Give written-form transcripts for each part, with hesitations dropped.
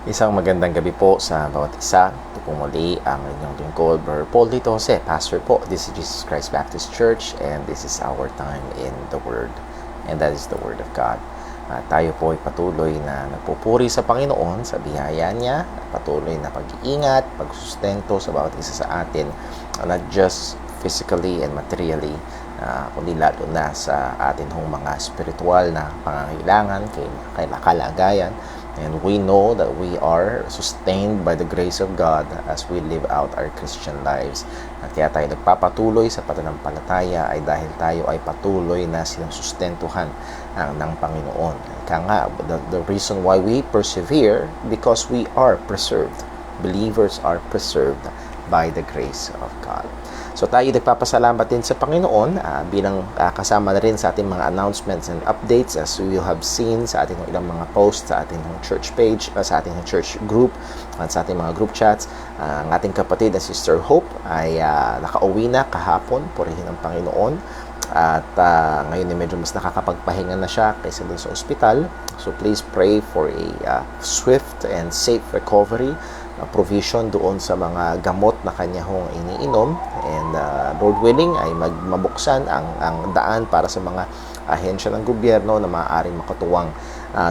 Isang magandang gabi po sa bawat isa. Ito po muli ang inyong lingkod, Brother Paul Dito Jose, Pastor po. This is Jesus Christ Baptist Church and this is our time in the Word. And that is the Word of God. Tayo po ay patuloy na nagpupuri sa Panginoon sa biyaya niya, patuloy na pag-iingat, pagsustento sa bawat isa sa atin, not just physically and materially, kundi lalo na sa atin hong mga spiritual na pangangailangan, kalagayan. And we know that we are sustained by the grace of God as we live out our Christian lives. At kaya tayo nagpapatuloy sa pananampalataya ay dahil tayo ay patuloy na sinusustentuhan ng Panginoon. Kaya nga, the reason why we persevere because we are preserved. Believers are preserved by the grace of God. So tayo nagpapasalamat din sa Panginoon bilang kasama na rin sa ating mga announcements and updates as we will have seen sa ating ilang mga posts sa ating church page, sa ating church group at sa ating mga group chats. Ang ating kapatid na Sister Hope ay nakauwi na kahapon, purihin ang Panginoon. At ngayon ay medyo mas nakakapagpahinga na siya kaysa dun sa ospital. So please pray for a swift and safe recovery, provision doon sa mga gamot na kanya hong iniinom, and Lord willing ay mabuksan ang daan para sa mga ahensya ng gobyerno na maaaring makatuwang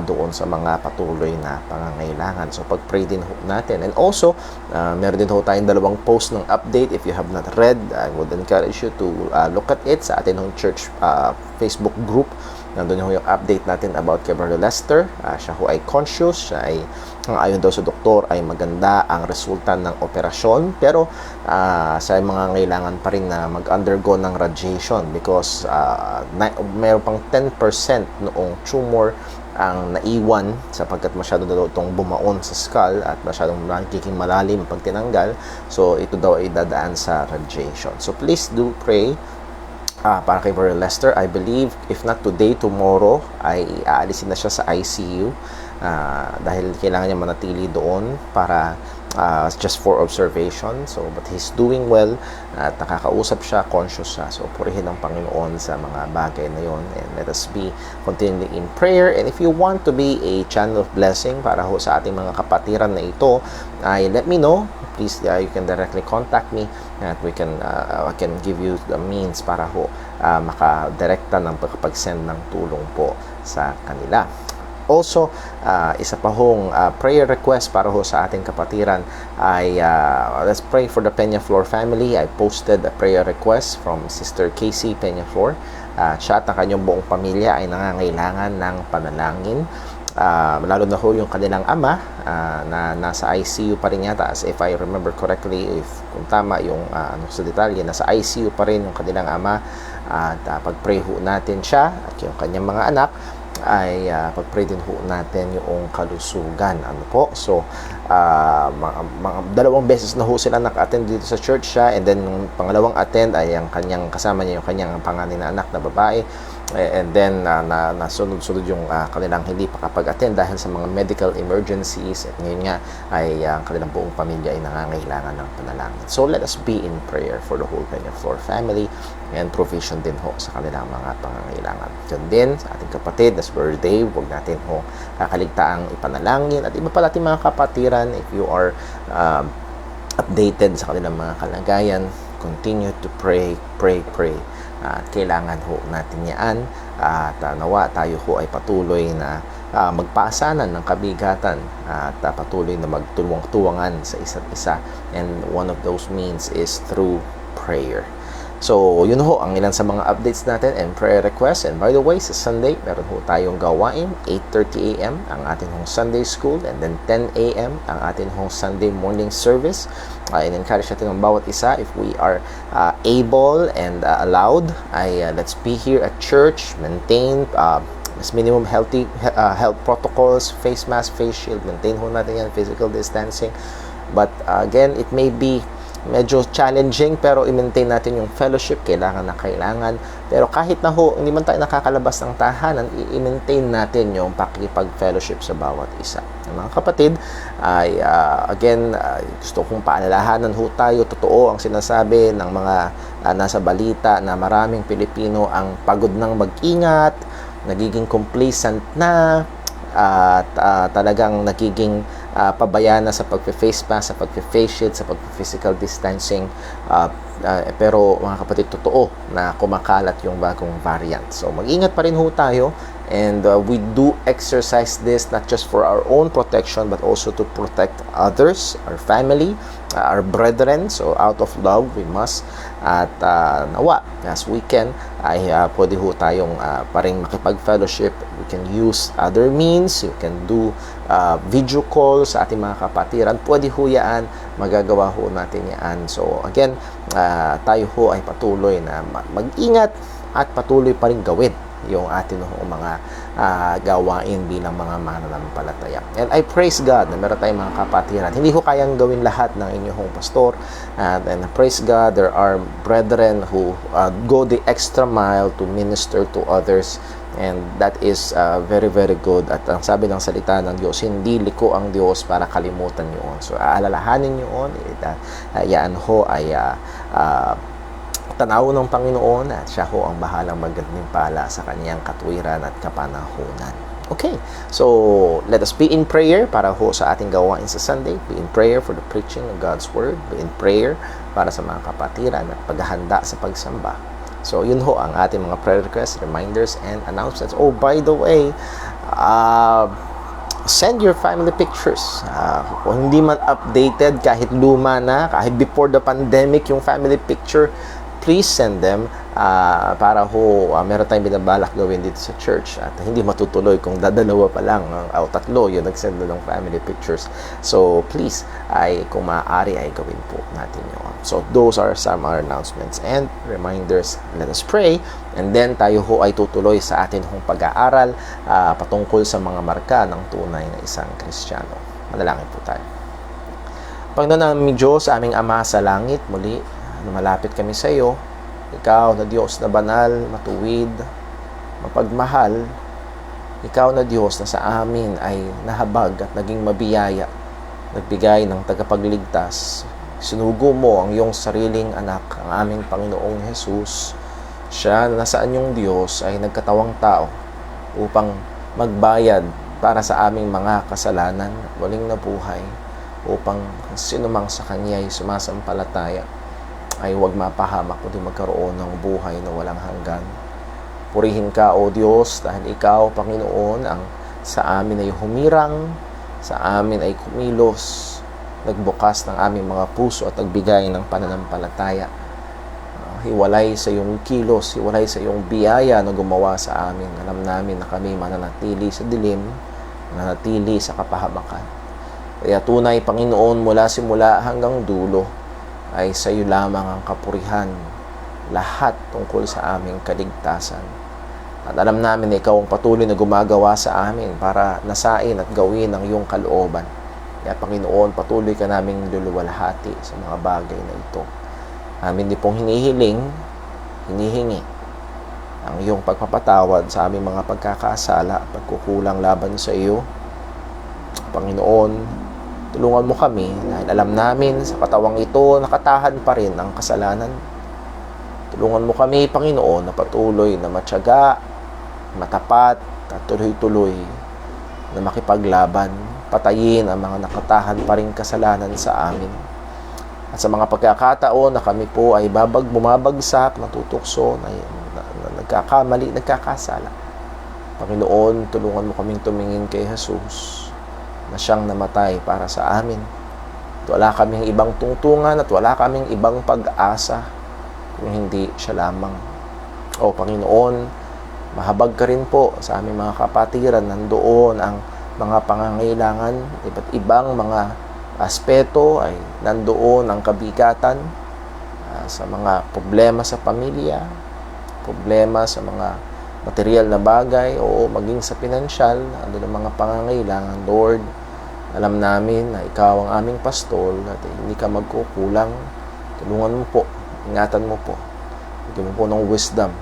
doon sa mga patuloy na pangangailangan. So pag-pray din ho natin. And also, meron din ho tayong dalawang post ng update. If you have not read, I would encourage you to look at it sa atin hong church Facebook group. Nandun yung update natin about kay Brother Lester. Siya ho ay conscious. Siya ay, ayon daw sa doktor, ay maganda ang resulta ng operasyon. Pero sa mga ngailangan pa rin na mag-undergo ng radiation because mayroon pang 10% noong tumor ang naiwan sapagkat masyado daw itong bumaon sa skull at masyadong nagiging malalim pag tinanggal. So ito daw ay dadaan sa radiation. So please do pray para kay Brother Lester. I believe if not today, tomorrow ay aalisin na siya sa ICU dahil kailangan niya manatili doon para just for observation. So but he's doing well at nakakausap siya, conscious siya. So purihin ang Panginoon sa mga bagay na yon, and let us be continually in prayer. And if you want to be a channel of blessing para ho sa ating mga kapatiran na ito, let me know. Please, you can directly contact me at we can I can give you the means para ho makadirekta ng pag-send ng tulong po sa kanila. Also, isa pa hong prayer request para ho sa ating kapatiran ay let's pray for the Peñaflor family. I posted a prayer request from Sister Casey Peñaflor. Siya at ang kanyang buong pamilya ay nangangailangan ng panalangin. Lalo na ho yung kanilang ama na nasa ICU pa rin yata, as if I remember correctly, kung tama yung sa detalye, nasa ICU pa rin yung kanilang ama. At pag-pray ho natin siya at yung kanyang mga anak ay pag-pray din ho natin yung kalusugan. So mga dalawang beses na ho sila naka-attend dito sa church siya, and then yung pangalawang attend ay ang kanyang kasama niya yung kanyang panganay na anak na babae, and then nasunod-sunod yung kanilang hindi pa kapag-attend dahil sa mga medical emergencies, at ngayon nga ay ang kanilang buong pamilya ay nangangailangan ng panalangin. So let us be in prayer for the whole Peñaflor family and provision din ho sa kanilang mga pangangailangan. Diyan din sa ating kapatid na birthday, huwag natin ho kakaligtaang ipanalangin, at iba pala ating mga kapatiran. If you are updated sa kanilang mga kalagayan, continue to pray. Kailangan ho natin yan, at nawa tayo ho ay patuloy na magpaasanan ng kabigatan at patuloy na magtulwang-tuwangan sa isa't isa, and one of those means is through prayer. So, yun ho ang ilan sa mga updates natin and prayer requests. And by the way, sa Sunday, meron ho tayong gawain. 8:30 a.m. ang atin hong Sunday school, and then 10 a.m. ang atin hong Sunday morning service. In-encourage natin ang bawat isa, if we are able and allowed, let's be here at church, maintain minimum health protocols, face mask, face shield, maintain ho natin yan, physical distancing. But again, it may be medyo challenging, pero i-maintain natin yung fellowship, kailangan. Pero kahit na ho, hindi man tayo nakakalabas ng tahanan, i-maintain natin yung pakikipag-fellowship sa bawat isa. Mga kapatid, ay gusto kong paalalahanan ho tayo, totoo ang sinasabi ng mga nasa balita na maraming Pilipino ang pagod ng mag-ingat, nagiging complacent na, at talagang nagiging pabayaan na sa pagpe-face mask, sa pagpe-face shield, sa pagpe-physical distancing. Pero mga kapatid, totoo na kumakalat yung bagong variant. So mag-ingat pa rin ho tayo, and we do exercise this not just for our own protection but also to protect others, our family, our brethren. So out of love, we must. At nawa, as we can, ay pwede ho tayong paring makipag-fellowship. We can use other means. You can do video calls sa ating mga kapatiran. Pwede ho yan. Magagawa ho natin yan. So again, tayo ho ay patuloy na mag-ingat at patuloy pa rin gawin yung atin mga gawain bilang mga mananampalataya. And I praise God na meron tayong mga kapatiran. Hindi ko kayang gawin lahat ng inyong pastor. And I praise God, there are brethren who go the extra mile to minister to others. And that is very, very good. At ang sabi ng salita ng Diyos, hindi liko ang Diyos para kalimutan yun. So, aalalahanin yun. Yan ho ay tanaw ng Panginoon, at siya ho ang bahalang maggantimpala sa kanyang katwiran at kapanahunan. Okay, so let us be in prayer para ho sa ating gawain sa Sunday. Be in prayer for the preaching of God's Word. Be in prayer para sa mga kapatiran at paghahanda sa pagsamba. So yun ho ang ating mga prayer requests, reminders, and announcements. Oh, by the way, send your family pictures. Kung hindi man updated, kahit luma na, kahit before the pandemic yung family picture, please send them para ho meron tayong binabalak gawin dito sa church at hindi matutuloy kung dadalawa pa lang o tatlo yung nagsend ng family pictures. So please, ay kung maaari ay gawin po natin yun. So those are some our announcements and reminders. Let us pray, and then tayo ho ay tutuloy sa atin hong pag-aaral patungkol sa mga marka ng tunay na isang Kristiyano. Manalangin po tayo. Panginoon naming Diyos, aming Ama sa langit, muli malapit kami sa iyo. Ikaw na Diyos na banal, matuwid, mapagmahal. Ikaw na Diyos na sa amin ay nahabag at naging mabiyaya, nagbigay ng tagapagligtas. Sinugo mo ang iyong sariling anak, ang aming Panginoong Jesus. Siya na nasaan yung Diyos ay nagkatawang tao upang magbayad para sa aming mga kasalanan, muling nabuhay, upang sinumang sa Kanya ay sumasampalataya ay huwag mapahamak kundi magkaroon ng buhay na walang hanggan. Purihin ka, O Diyos, dahil Ikaw, Panginoon, ang sa amin ay humirang, sa amin ay kumilos, nagbukas ng aming mga puso at nagbigay ng pananampalataya. Hiwalay sa iyong kilos, hiwalay sa iyong biyaya na gumawa sa amin. Alam namin na kami mananatili sa dilim, mananatili sa kapahamakan. Kaya tunay, Panginoon, mula simula hanggang dulo, ay sa iyo lamang ang kapurihan, lahat tungkol sa aming kaligtasan. At alam namin na ikaw ang patuloy na gumagawa sa amin para nasain at gawin ang iyong kalooban. Kaya Panginoon, patuloy ka naming luluwalhati sa mga bagay na ito. Amin din pong hinihingi ang iyong pagpapatawad sa aming mga pagkakasala at pagkukulang laban sa iyo. Panginoon, tulungan mo kami dahil alam namin sa katawang ito nakatahan pa rin ang kasalanan. Tulungan mo kami, Panginoon, na patuloy na matyaga, matapat at tuloy-tuloy na makipaglaban, patayin ang mga nakatahan pa rin kasalanan sa amin. At sa mga pagkakataon na kami po ay bumabagsak, natutukso, na nagkakamali, nagkakasala, Panginoon, tulungan mo kaming tumingin kay Jesus na siyang namatay para sa amin. At wala kaming ibang tungtungan at wala kaming ibang pag-asa kung hindi siya lamang. O Panginoon, mahabag ka rin po sa aming mga kapatiran. Nandoon ang mga pangangailangan, iba't ibang mga aspeto ay nandoon ang kabigatan sa mga problema sa pamilya, problema sa mga material na bagay o maging sa pinansyal, nandoon ang mga pangangailangan. Lord, alam namin na ikaw ang aming pastol at hindi ka magkukulang. Tulungan mo po, ingatan mo po, bigyan mo po ng wisdom.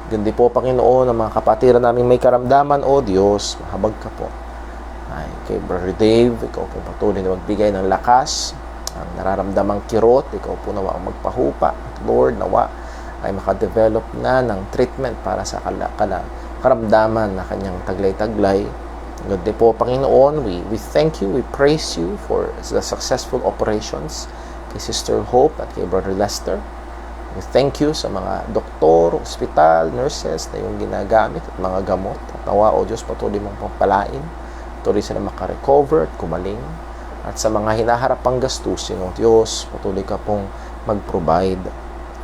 Gandi po, Panginoon, ang mga kapatiran namin may karamdaman, O Diyos, mahabag ka po. Ay, kay Brother Dave, ikaw po patuloy na magbigay ng lakas, ang nararamdamang kirot, ikaw po nawa ang magpahupa. Lord, nawa ay makadevelop na ng treatment para sa karamdaman na kanyang taglay-taglay. God din po, Panginoon, we thank you, we praise you for the successful operations kay Sister Hope at kay Brother Lester. We thank you sa mga doktor, ospital, nurses na yung ginagamit at mga gamot. At nawa, O Diyos, patuloy mong pagpalain. Patuloy sila makarecover at kumaling. At sa mga hinaharap pang gastusin, O Diyos, patuloy ka pong mag-provide.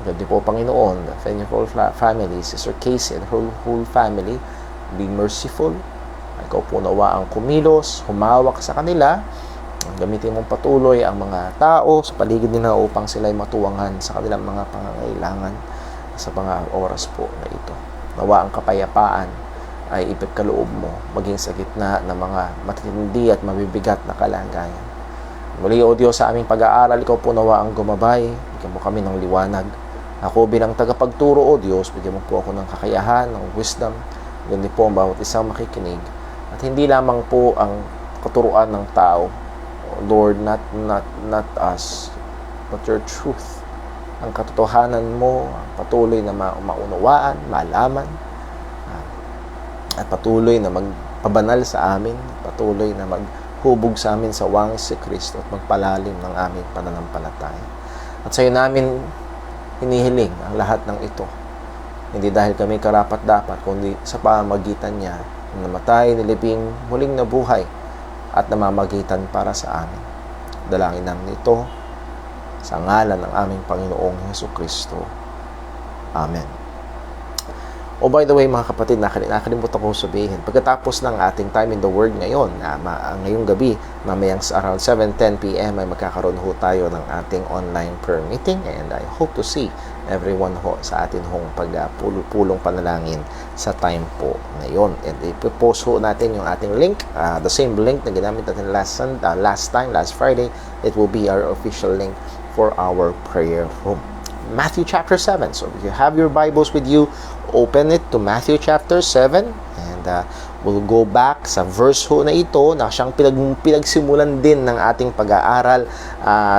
God din po, Panginoon, the Faithful family, Sister Casey and her whole family, be merciful. Ikaw po nawa ang kumilos, humawak sa kanila. Gamitin mong patuloy ang mga tao sa paligid nila upang sila'y matuwangan sa kanilang mga pangangailangan sa mga oras po na ito. Nawa ang kapayapaan ay ipagkaloob mo maging sa gitna ng mga matitindi at mabibigat na kalagayan. Muli, O Diyos, sa aming pag-aaral, ikaw po nawa ang gumabay. Bigyan mo kami ng liwanag. Ako bilang tagapagturo, O Diyos, bigyan mo po ako ng kakayahan, ng wisdom. Ganyan po ang bawat isang makikinig. At hindi lamang po ang katuruan ng tao, Lord, not us, but your truth. Ang katotohanan mo, patuloy na maunawaan, malaman, at patuloy na magpabanal sa amin, patuloy na maghubog sa amin sa wangis si Kristo at magpalalim ng aming pananampalataya. At sa iyo namin hinihiling ang lahat ng ito. Hindi dahil kami karapat-dapat, kundi sa pamamagitan niya, namatay, nilibing, muling nabuhay, at namamagitan para sa amin. Dalangin namin ito sa ngalan ng aming Panginoong Hesukristo. Amen. Oh, by the way, mga kapatid, nakalimutan ko sabihin, pagkatapos ng ating time in the Word ngayon, ngayong gabi, mamayang around 7:10 p.m. ay magkakaroon ho tayo ng ating online prayer meeting, and I hope to see everyone ho sa atin hong pagpulong panalangin sa time po ngayon. And ipopost ho natin yung ating link, the same link na ginamit natin last Friday. It will be our official link for our prayer room. Matthew chapter 7. So if you have your Bibles with you, open it to Matthew chapter 7, and we'll go back sa verse ho na ito na siyang pinagsimulan din ng ating pag-aaral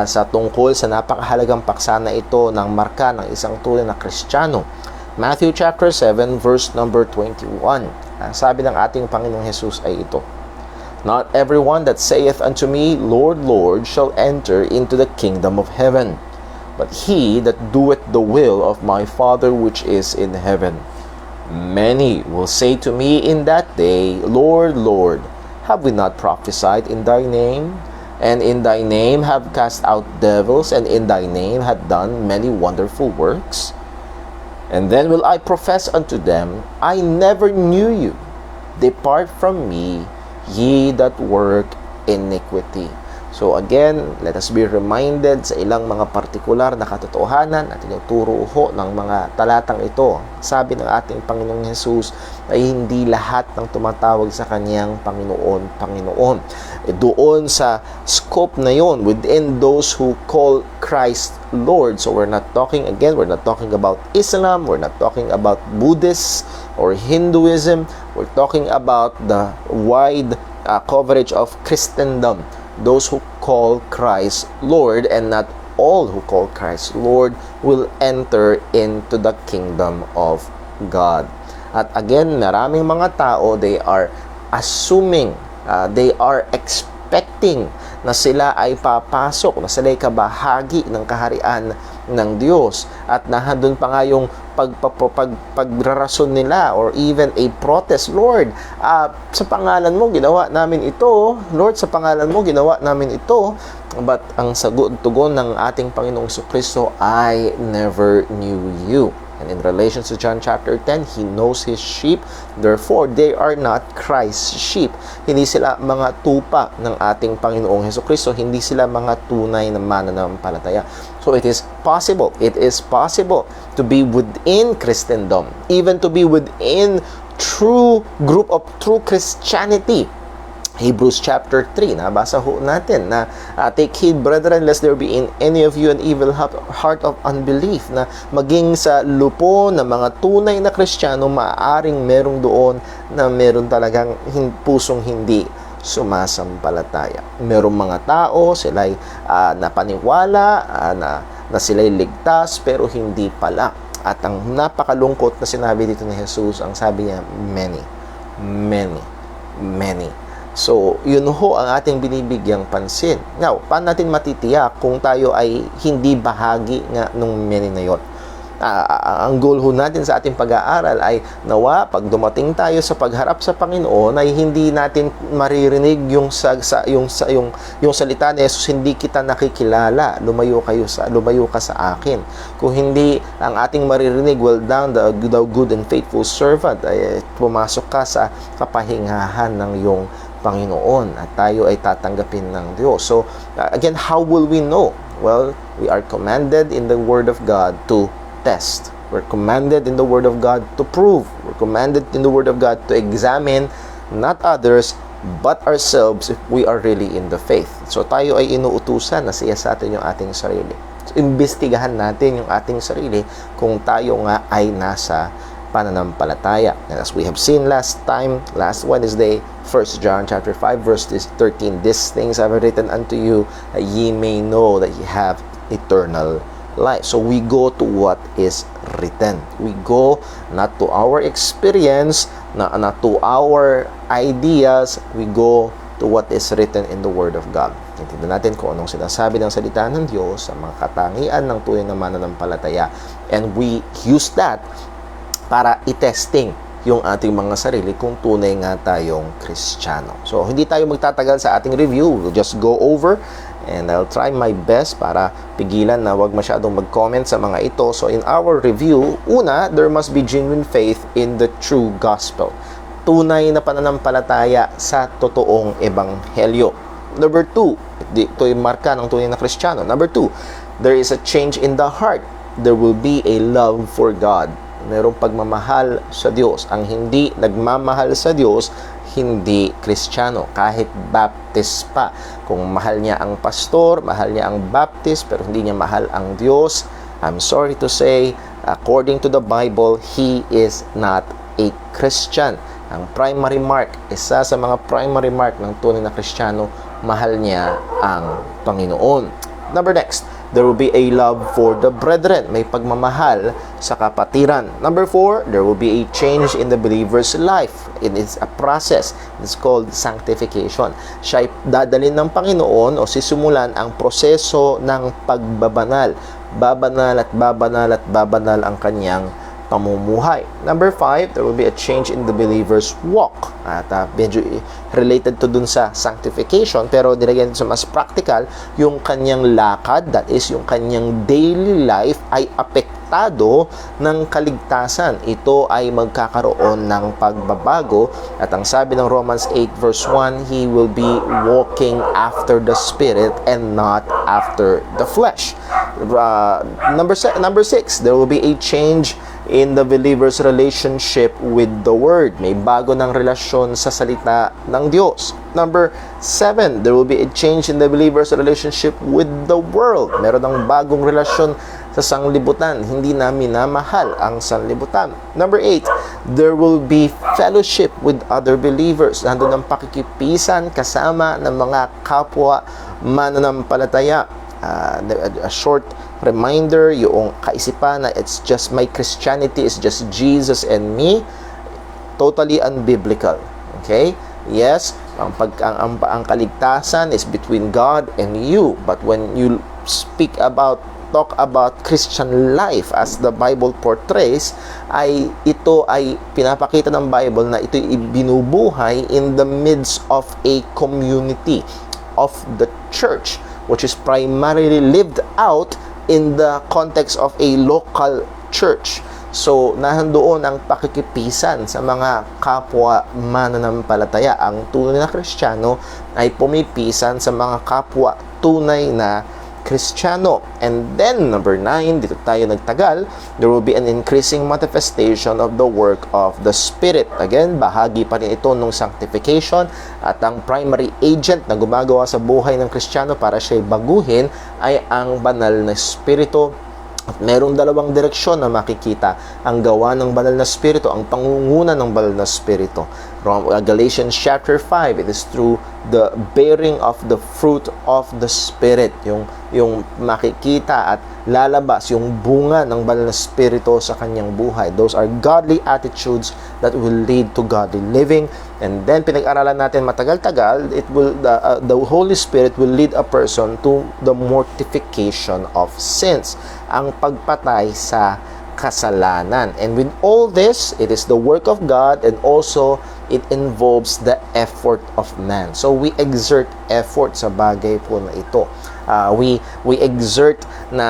sa tungkol sa napakahalagang paksa na ito ng marka ng isang tunay na Kristiyano. Matthew chapter 7 verse number 21. Ang sabi ng ating Panginoong Jesus ay ito: Not everyone that saith unto me, Lord, Lord, shall enter into the kingdom of heaven, but he that doeth the will of my Father which is in heaven. Many will say to me in that day, Lord, Lord, have we not prophesied in thy name? And in thy name have cast out devils, and in thy name have done many wonderful works? And then will I profess unto them, I never knew you. Depart from me, ye that work iniquity. So again, let us be reminded sa ilang mga partikular na katotohanan at tinuturo ho ng mga talatang ito. Sabi ng ating Panginoong Jesus ay hindi lahat ng tumatawag sa kanyang Panginoon, Panginoon. Doon sa scope na yon, within those who call Christ Lord. So we're not talking about Islam, we're not talking about Buddhists or Hinduism. We're talking about the wide coverage of Christendom. Those who call Christ Lord, and not all who call Christ Lord will enter into the kingdom of God. At again, maraming mga tao, they are assuming, they are expecting na sila ay papasok, na sila ay kabahagi ng kaharian ng Diyos. At nandun pa nga yung pagrarason nila, or even a protest. Lord, sa pangalan mo ginawa namin ito. Lord, sa pangalan mo ginawa namin ito. But ang tugon ng ating Panginoong Jesucristo, I never knew you. And in relation to John chapter 10, He knows His sheep, therefore they are not Christ's sheep. Hindi sila mga tupa ng ating Panginoong Jesucristo, hindi sila mga tunay na mananampalataya. So it is possible to be within Christendom, even to be within true group of true Christianity. Hebrews chapter 3, nabasa ho natin na take heed, brethren, lest there be in any of you an evil heart of unbelief, na maging sa lupo ng mga tunay na Kristiyano, maaaring merong doon na meron talagang pusong hindi sumasampalataya. Merong mga tao, sila'y napaniwala, na sila'y ligtas, pero hindi pala. At ang napakalungkot na sinabi dito ni Jesus, ang sabi niya, many. So, yun ho ang ating binibigyang pansin. Now, paano natin matitiyak kung tayo ay hindi bahagi nga nung meaning na yun? Ang goal ho natin sa ating pag-aaral ay nawa pag dumating tayo sa pagharap sa Panginoon ay hindi natin maririnig yung salita ni Jesus, hindi kita nakikilala, lumayo ka sa akin. Kung hindi ang ating maririnig, well done thou good and faithful servant, ay pumasok ka sa kapahingahan ng iyong Panginoon at tayo ay tatanggapin ng Diyos. So again, how will we know? Well, we are commanded in the Word of God to test. We're commanded in the Word of God to prove. We're commanded in the Word of God to examine not others but ourselves if we are really in the faith. So tayo ay inuutusan na siyasatin yung ating sarili. So, imbestigahan natin yung ating sarili kung tayo nga ay nasa pananampalataya. And as we have seen last Wednesday, 1 John chapter 5 verse 13, these things I have written unto you that ye may know that ye have eternal life. So we go to what is written. We go not to our experience, not to our ideas. We go to what is written in the Word of God. Tingnan natin kung anong sinasabi ng salita ng Diyos sa mga katangian ng tunay na mananampalataya. And we use that para i-testing yung ating mga sarili kung tunay nga tayong Kristiyano. So, hindi tayo magtatagal sa ating review. We'll just go over and I'll try my best para pigilan na wag masyadong mag-comment sa mga ito. So, in our review, una, there must be genuine faith in the true gospel. Tunay na pananampalataya sa totoong ebanghelyo. Number 2, ito yung marka ng tunay na Kristiyano. Number 2, there is a change in the heart. There will be a love for God. Merong pagmamahal sa Diyos. Ang hindi nagmamahal sa Diyos, hindi Kristiyano, kahit Baptist pa. Kung mahal niya ang pastor, mahal niya ang Baptist, pero hindi niya mahal ang Diyos, I'm sorry to say, according to the Bible, he is not a Christian. Ang primary mark, isa sa mga primary mark ng tunay na Kristiyano, mahal niya ang Panginoon. Next, there will be a love for the brethren. May pagmamahal sa kapatiran. Number 4, there will be a change in the believer's life. It is a process. It's called sanctification. Siya ay dadalhin ng Panginoon o sisimulan ang proseso ng pagbabanal. Babanal at babanal at babanal ang kanyang pamumuhay. Number 5, there will be a change in the believer's walk. At medyo related to dun sa sanctification, pero nilagyan sa mas practical, yung kanyang lakad, that is, yung kanyang daily life ay apektado ng kaligtasan. Ito ay magkakaroon ng pagbabago. At ang sabi ng Romans 8 verse 1, he will be walking after the Spirit and not after the flesh. Number 6, there will be a change in the believer's relationship with the Word. May bago ng relasyon sa salita ng Diyos. Number 7, there will be a change in the believer's relationship with the world. Meron ng bagong relasyon sa sanglibutan. Hindi na minamahal ang sanglibutan. Number 8, there will be fellowship with other believers. Nandun ang pakikipisan kasama ng mga kapwa mananampalataya. A short reminder, yung kaisipan na it's just my Christianity is just Jesus and me, totally unbiblical. Okay? Yes, ang kaligtasan is between God and you, but when you talk about Christian life as the Bible portrays, ito ay pinapakita ng Bible na ito ibinubuhay in the midst of a community of the church, which is primarily lived out in the context of a local church. So, nahandoon ang pakikipisan sa mga kapwa mananampalataya. Ang tunay na Kristiyano ay pumipisan sa mga kapwa tunay na Kristiyano. And then, number 9, dito tayo nagtagal, there will be an increasing manifestation of the work of the Spirit. Again, bahagi pa rin ito ng sanctification, at ang primary agent na gumagawa sa buhay ng Kristiyano para siya'y baguhin ay ang banal na Espiritu. At merong dalawang direksyon na makikita ang gawa ng banal na Espiritu, ang pangunguna ng banal na Espiritu. Galatians chapter 5, it is through the bearing of the fruit of the Spirit, yung makikita at lalabas yung bunga ng banal na Espiritu sa kanyang buhay. Those are godly attitudes that will lead to godly living. And then pinag-aralan natin matagal-tagal, the Holy Spirit will lead a person to the mortification of sins, ang pagpatay sa kasalanan. And with all this, it is the work of God, and also it involves the effort of man. So we exert effort sa bagay po na ito. We exert na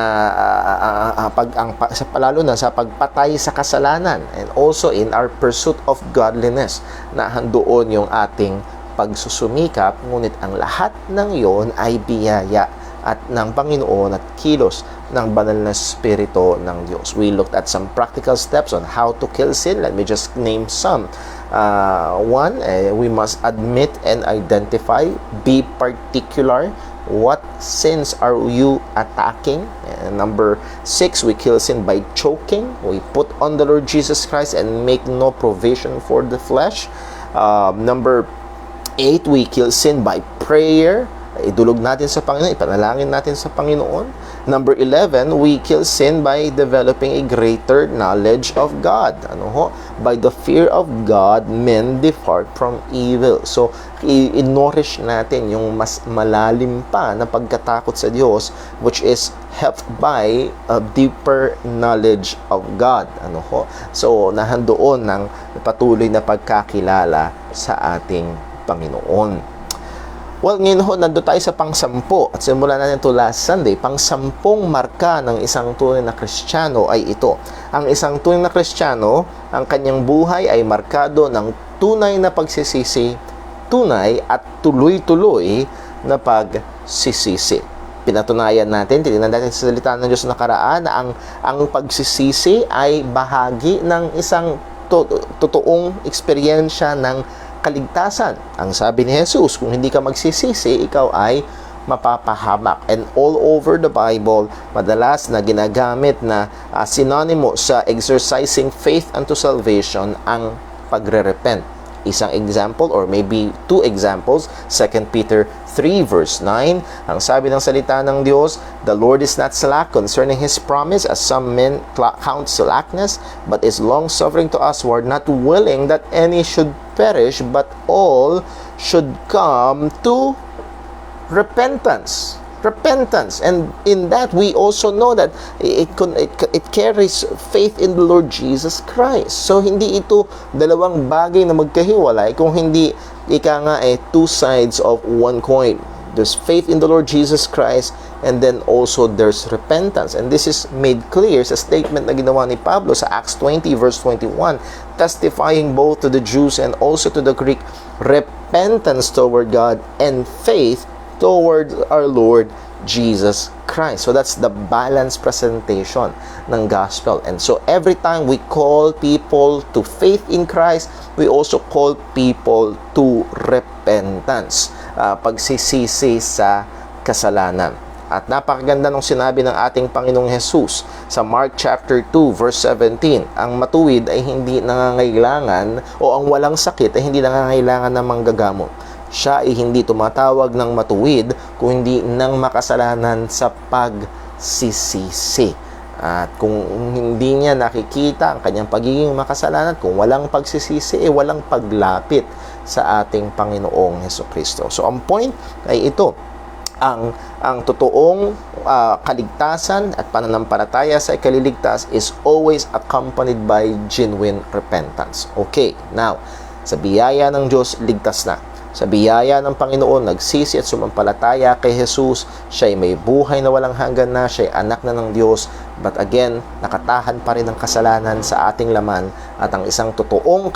lalo na sa pagpatay sa kasalanan, and also in our pursuit of godliness, na handoon yung ating pagsusumikap, ngunit ang lahat ng yon ay biyaya at ng Panginoon at kilos ng banal na Espiritu ng Diyos. We looked at some practical steps on how to kill sin. Let me just name some. One, we must admit and identify, be particular. What sins are you attacking? And number 6, we kill sin by choking. We put on the Lord Jesus Christ and make no provision for the flesh. Number 8, we kill sin by prayer. Idulog natin sa Panginoon, ipanalangin natin sa Panginoon. Number 11, we kill sin by developing a greater knowledge of God. By the fear of God, men depart from evil. So, i-nourish natin yung mas malalim pa na pagkatakot sa Diyos, which is helped by a deeper knowledge of God. So, nahandoon ng patuloy na pagkakilala sa ating Panginoon. Well, ngayon nandun tayo sa pang-10, at simulan natin ito last Sunday. Pang-10 marka ng isang tunay na Kristiyano ay ito. Ang isang tunay na Kristiyano, ang kanyang buhay ay markado ng tunay na pagsisisi, tunay at tuloy-tuloy na pagsisisi. Pinatunayan natin, tinignan natin sa salita ng Diyos na nakaraan, na ang pagsisisi ay bahagi ng isang totoong eksperyensya ng kaligtasan. Ang sabi ni Jesus, kung hindi ka magsisisi, ikaw ay mapapahamak. And all over the Bible, madalas na ginagamit na synonymous sa exercising faith unto salvation ang pagre-repent. Isang example, or maybe two examples, 2 Peter 3 verse 9, ang sabi ng salita ng Diyos, "The Lord is not slack concerning His promise, as some men count slackness, but is long-suffering to us, who are not willing that any should perish, but all should come to repentance." And in that, we also know that it carries faith in the Lord Jesus Christ. So, hindi ito dalawang bagay na magkahiwalay, kung hindi, two sides of one coin. There's faith in the Lord Jesus Christ, and then also there's repentance. And this is made clear sa statement na ginawa ni Pablo sa Acts 20 verse 21, testifying both to the Jews and also to the Greek, repentance toward God and faith toward our Lord Jesus Christ. So that's the balanced presentation ng gospel. And so every time we call people to faith in Christ, we also call people to repentance, pagsisisi sa kasalanan. At napakaganda nung sinabi ng ating Panginoong Jesus sa Mark chapter 2 verse 17, ang matuwid ay hindi nangangailangan, o ang walang sakit ay hindi nangangailangan ng manggagamot. Siya ay hindi tumatawag ng matuwid, kung hindi ng makasalanan sa pagsisisi. At kung hindi niya nakikita ang kanyang pagiging makasalanan, kung walang pagsisisi, walang paglapit sa ating Panginoong Hesukristo. So, ang point ay ito, ang totoong kaligtasan at pananampalataya sa ikaliligtas is always accompanied by genuine repentance. Okay, now, sa biyaya ng Diyos, ligtas na. Sa biyaya ng Panginoon, nagsisi at sumampalataya kay Jesus, siya ay may buhay na walang hanggan na, siya ay anak na ng Diyos. But again, nakatahan pa rin ang kasalanan sa ating laman, at ang isang totoong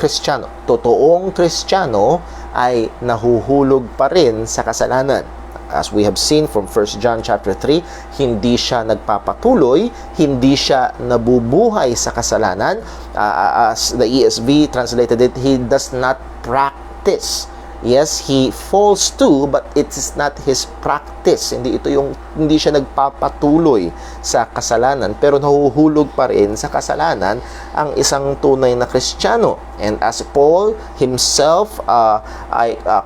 Kristiyano ay nahuhulog pa rin sa kasalanan. As we have seen from 1 John chapter 3, hindi siya nagpapatuloy, hindi siya nabubuhay sa kasalanan. As the ESV translated it, he does not practice. Yes, he falls too, but it is not his practice. Hindi siya nagpapatuloy sa kasalanan, pero nahuhulog pa rin sa kasalanan ang isang tunay na Kristiyano. And as Paul himself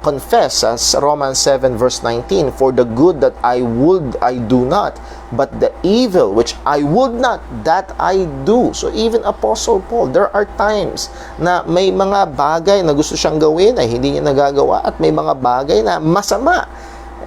confess as Romans 7 verse 19, "For the good that I would, I do not, but the evil which I would not, that I do. So even Apostle Paul, there are times na may mga bagay na gusto siyang gawin ay hindi niya nagagawa, at may mga bagay na masama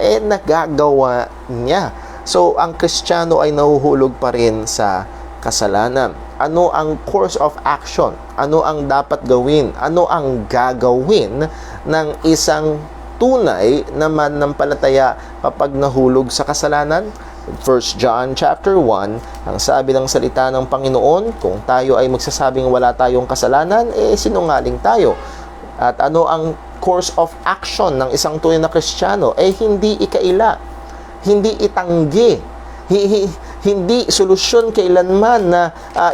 nagagawa niya. So ang Kristiyano ay nahuhulog pa rin sa kasalanan. Ano ang course of action? Ano ang dapat gawin? Ano ang gagawin ng isang tunay na mananampalataya kapag nahulog sa kasalanan? 1 John chapter 1, ang sabi ng salita ng Panginoon, kung tayo ay magsasabing wala tayong kasalanan, sinungaling tayo. At ano ang course of action ng isang tunay na Kristiyano? Hindi ikaila, hindi itanggi, hindi solusyon kailanman na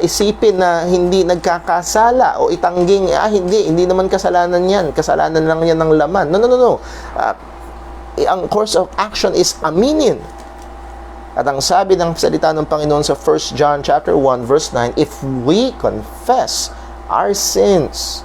isipin na hindi nagkakasala o itangging, hindi naman kasalanan yan, kasalanan lang yan ng laman. No. Ang course of action is aminin. At ang sabi ng salita ng Panginoon sa 1 John chapter 1 verse 9, if we confess our sins,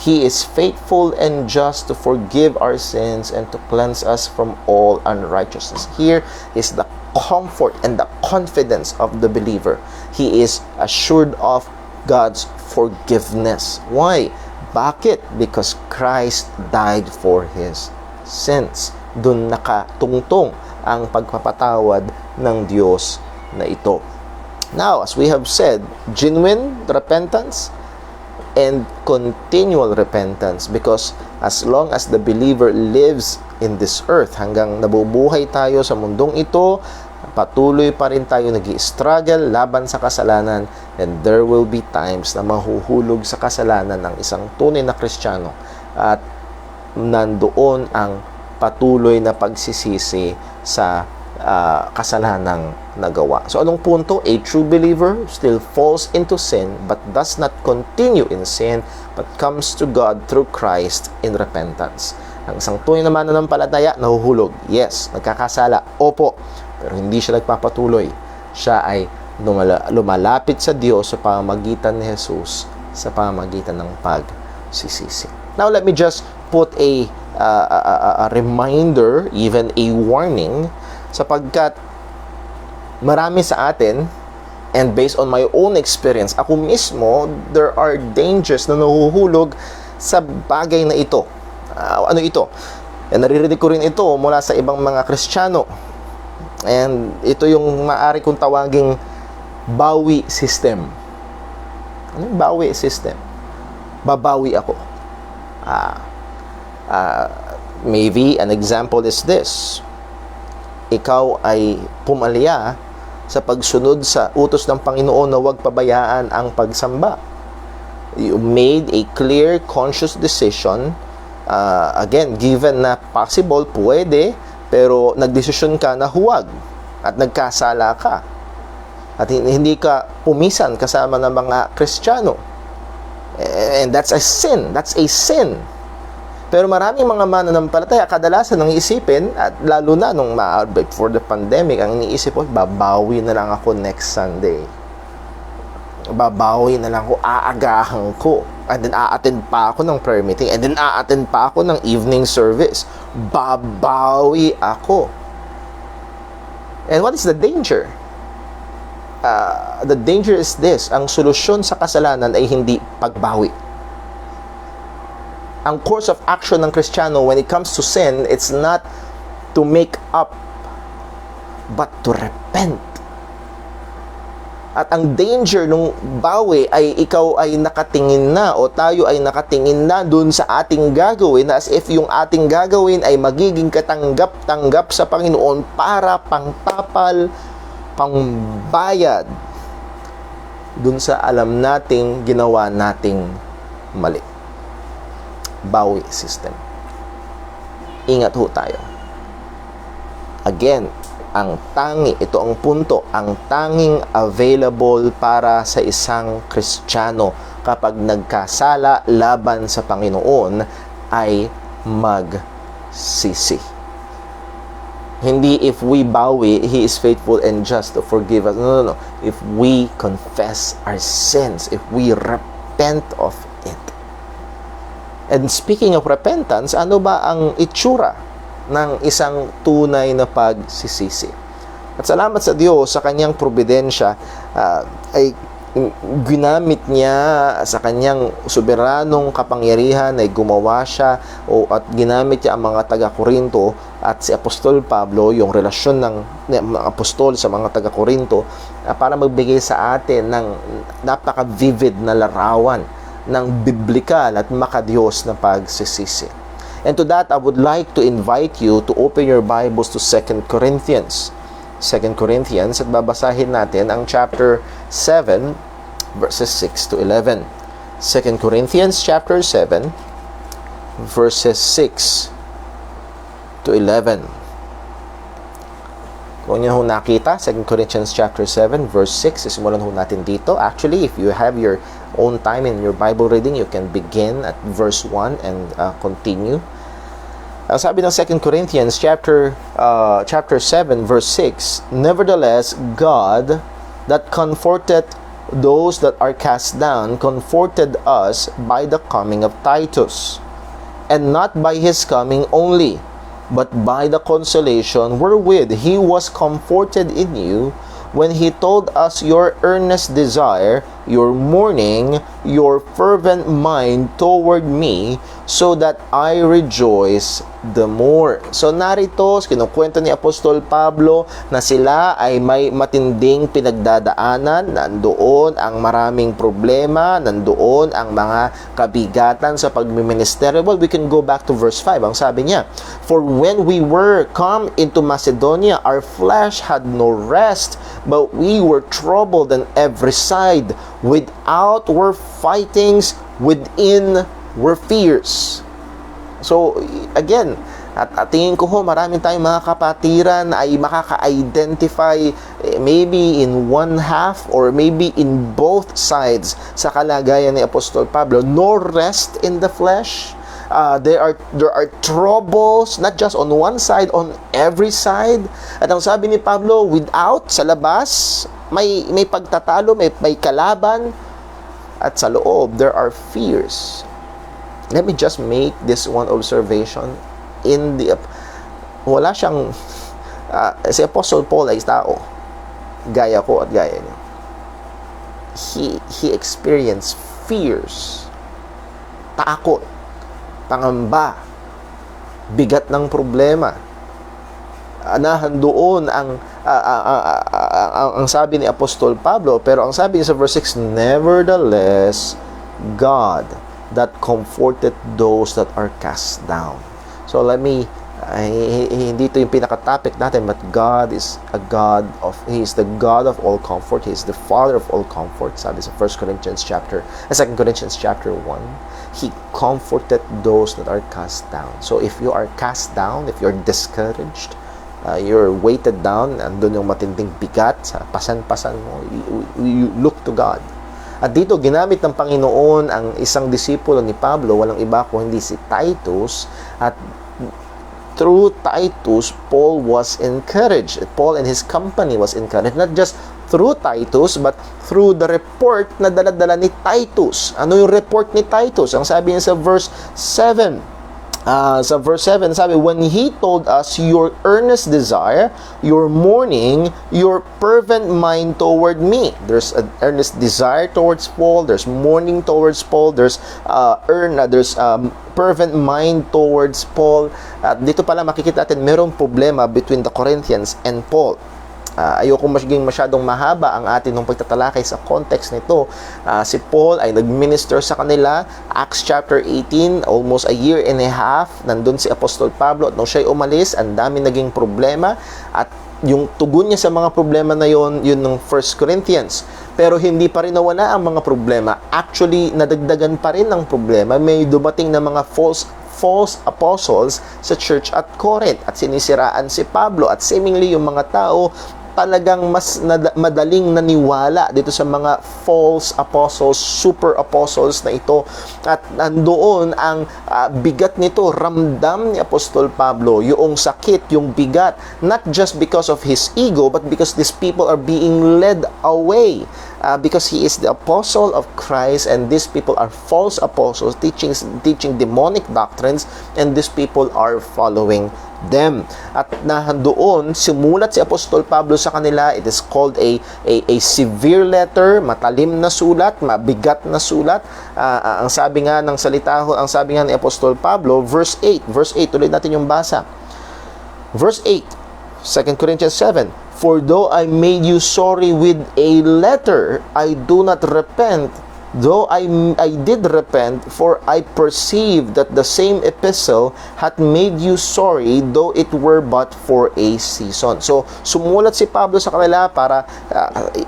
He is faithful and just to forgive our sins and to cleanse us from all unrighteousness. Here is the comfort and the confidence of the believer. He is assured of God's forgiveness. Why? Bakit? Because Christ died for his sins. Doon nakatungtong ang pagpapatawad ng Diyos na ito. Now, as we have said, genuine repentance and continual repentance, because as long as the believer lives in this earth, hanggang nabubuhay tayo sa mundong ito, patuloy pa rin tayo nag-i-struggle laban sa kasalanan, and there will be times na mahuhulog sa kasalanan ng isang tunay na Kristiyano, at nandoon ang patuloy na pagsisisi sa kasalanang nagawa. So anong punto? A true believer still falls into sin but does not continue in sin, but comes to God through Christ in repentance. Ang isang tunay na mananampalataya nahuhulog. Yes, nagkakasala. Opo. Pero hindi siya nagpapatuloy. Siya ay lumalapit sa Diyos sa pamamagitan ni Jesus, sa pamamagitan ng pagsisisi. Now let me just put a reminder, even a warning, sapagkat marami sa atin, and based on my own experience, ako mismo, there are dangers na nahuhulog sa bagay na ito. Ano ito? Naririnig ko rin ito mula sa ibang mga Kristiyano. And ito yung maaari kong tawaging bawi system. Ano yung bawi system? Babawi ako. Maybe an example is this. Ikaw ay pumalya sa pagsunod sa utos ng Panginoon na huwag pabayaan ang pagsamba. You made a clear, conscious decision. Again, given na possible, pwede, pero nagdesisyon ka na huwag at nagkasala ka. At hindi ka pumisan kasama ng mga Kristiyano. And that's a sin. That's a sin. Pero maraming mga mananampalataya, kadalasan ang isipin, at lalo na nung before the pandemic, ang iniisip ko, babawi na lang ako next Sunday. Babawi na lang ako, aagahan ko. And then a-attend pa ako ng prayer meeting. And then a-attend pa ako ng evening service. Babawi ako. And what is the danger? The danger is this: ang solusyon sa kasalanan ay hindi pagbawi. Ang course of action ng Kristiyano when it comes to sin, it's not to make up, but to repent. At ang danger nung bawi ay ikaw ay nakatingin na, o tayo ay nakatingin na dun sa ating gagawin, as if yung ating gagawin ay magiging katanggap-tanggap sa Panginoon para pangtapal, pangbayad dun sa alam nating ginawa nating mali. Bawi system. Ingat ho tayo. Again, ito ang punto, ang tanging available para sa isang Kristiyano kapag nagkasala laban sa Panginoon ay magsisi. Hindi if we bawi, He is faithful and just to forgive us. No. If we confess our sins, if we repent of it. And speaking of repentance, ano ba ang itsura ng isang tunay na pagsisisi? At salamat sa Diyos sa kanyang probidensya, ay ginamit niya sa kanyang soberanong kapangyarihan ay gumawa siya at ginamit niya ang mga taga-Korinto at si Apostol Pablo, yung relasyon ng apostol sa mga taga-Korinto, para magbigay sa atin ng napaka-vivid na larawan ng biblikal at makadiyos na pagsisisi. And to that, I would like to invite you to open your Bibles to 2 Corinthians. 2 Corinthians, at babasahin natin ang chapter 7 verses 6 to 11. 2 Corinthians chapter 7 verses 6 to 11. Kung nyo nakita, 2 Corinthians chapter 7 verse 6, isimulan natin dito. Actually, if you have your own time in your Bible reading, you can begin at verse 1 and continue. Ang sabi ng 2 Corinthians chapter 7 verse 6, nevertheless, God that comforted those that are cast down comforted us by the coming of Titus, and not by his coming only, but by the consolation wherewith he was comforted in you, when he told us your earnest desire, your mourning, your fervent mind toward me, so that I rejoice the more. So narito, kinukwento ni Apostol Pablo na sila ay may matinding pinagdadaanan, nandoon ang maraming problema, nandoon ang mga kabigatan sa pagmiministeryo. Well, we can go back to verse 5. Ang sabi niya, for when we were come into Macedonia, our flesh had no rest, but we were troubled on every side. Without were fightings, within were fears. So, again, at tingin ko maraming tayong mga kapatiran ay makaka-identify maybe in one half or maybe in both sides sa kalagayan ni Apostol Pablo. No rest in the flesh. There are troubles not just on one side, on every side. At ang sabi ni Pablo, without, sa labas, may pagtatalo, may kalaban, at sa loob there are fears. Let me just make this one observation. Wala siyang si Apostle Paul ay tao, gaya ko at gaya niyo. He experienced fears, takot, pangamba, bigat ng problema. Nahandoon ang sabi ni Apostol Pablo, pero ang sabi niya sa verse 6, nevertheless, God that comforted those that are cast down. So let me, hindi ito yung pinaka-topic natin, but God is He is the God of all comfort. He is the Father of all comfort. Sabi sa 2 Corinthians chapter 1, He comforted those that are cast down. So if you are cast down, if you're discouraged, you're weighted down, andun yung matinding bigat sa pasan-pasan mo, you look to God. At dito, ginamit ng Panginoon ang isang disipulo ni Pablo, walang iba kung hindi si Titus, at through Titus, Paul was encouraged. Paul and his company was encouraged, not just through Titus, but through the report na dala-dala ni Titus. Ano yung report ni Titus? Ang sabi niya sa verse 7, sabi, when he told us your earnest desire, your mourning, your fervent mind toward me. There's an earnest desire towards Paul, there's mourning towards Paul, there's fervent mind towards Paul. At dito pala makikita natin merong problema between the Corinthians and Paul. Ayoko maging masyadong mahaba ang atin ng pagtatalakay sa context nito. Si Paul ay nag-minister sa kanila. Acts chapter 18, almost a year and a half, nandun si Apostol Pablo at nung siya'y umalis, ang dami naging problema at yung tugon niya sa mga problema na yun ng 1 Corinthians. Pero hindi pa rin nawala ang mga problema. Actually, nadagdagan pa rin ang problema. May dumating na mga false apostles sa church at Corinth at sinisiraan si Pablo at seemingly yung mga tao talagang mas madaling naniwala dito sa mga false apostles, super apostles na ito. At nandoon ang bigat nito, ramdam ni Apostol Pablo, yung sakit, yung bigat, not just because of his ego, but because these people are being led away. Because he is the apostle of Christ, and these people are false apostles teaching demonic doctrines, and these people are following them. At nahandoon, simulat si Apostol Pablo sa kanila. It is called a severe letter, matalim na sulat, mabigat na sulat. Ang sabi nga ng salita, ang sabi nga ni Apostol Pablo, verse 8, tuloy natin yung basa. Verse 8, 2 Corinthians 7, "For though I made you sorry with a letter, I do not repent, though I did repent, for I perceive that the same epistle hath made you sorry, though it were but for a season." So, sumulat si Pablo sa kanila para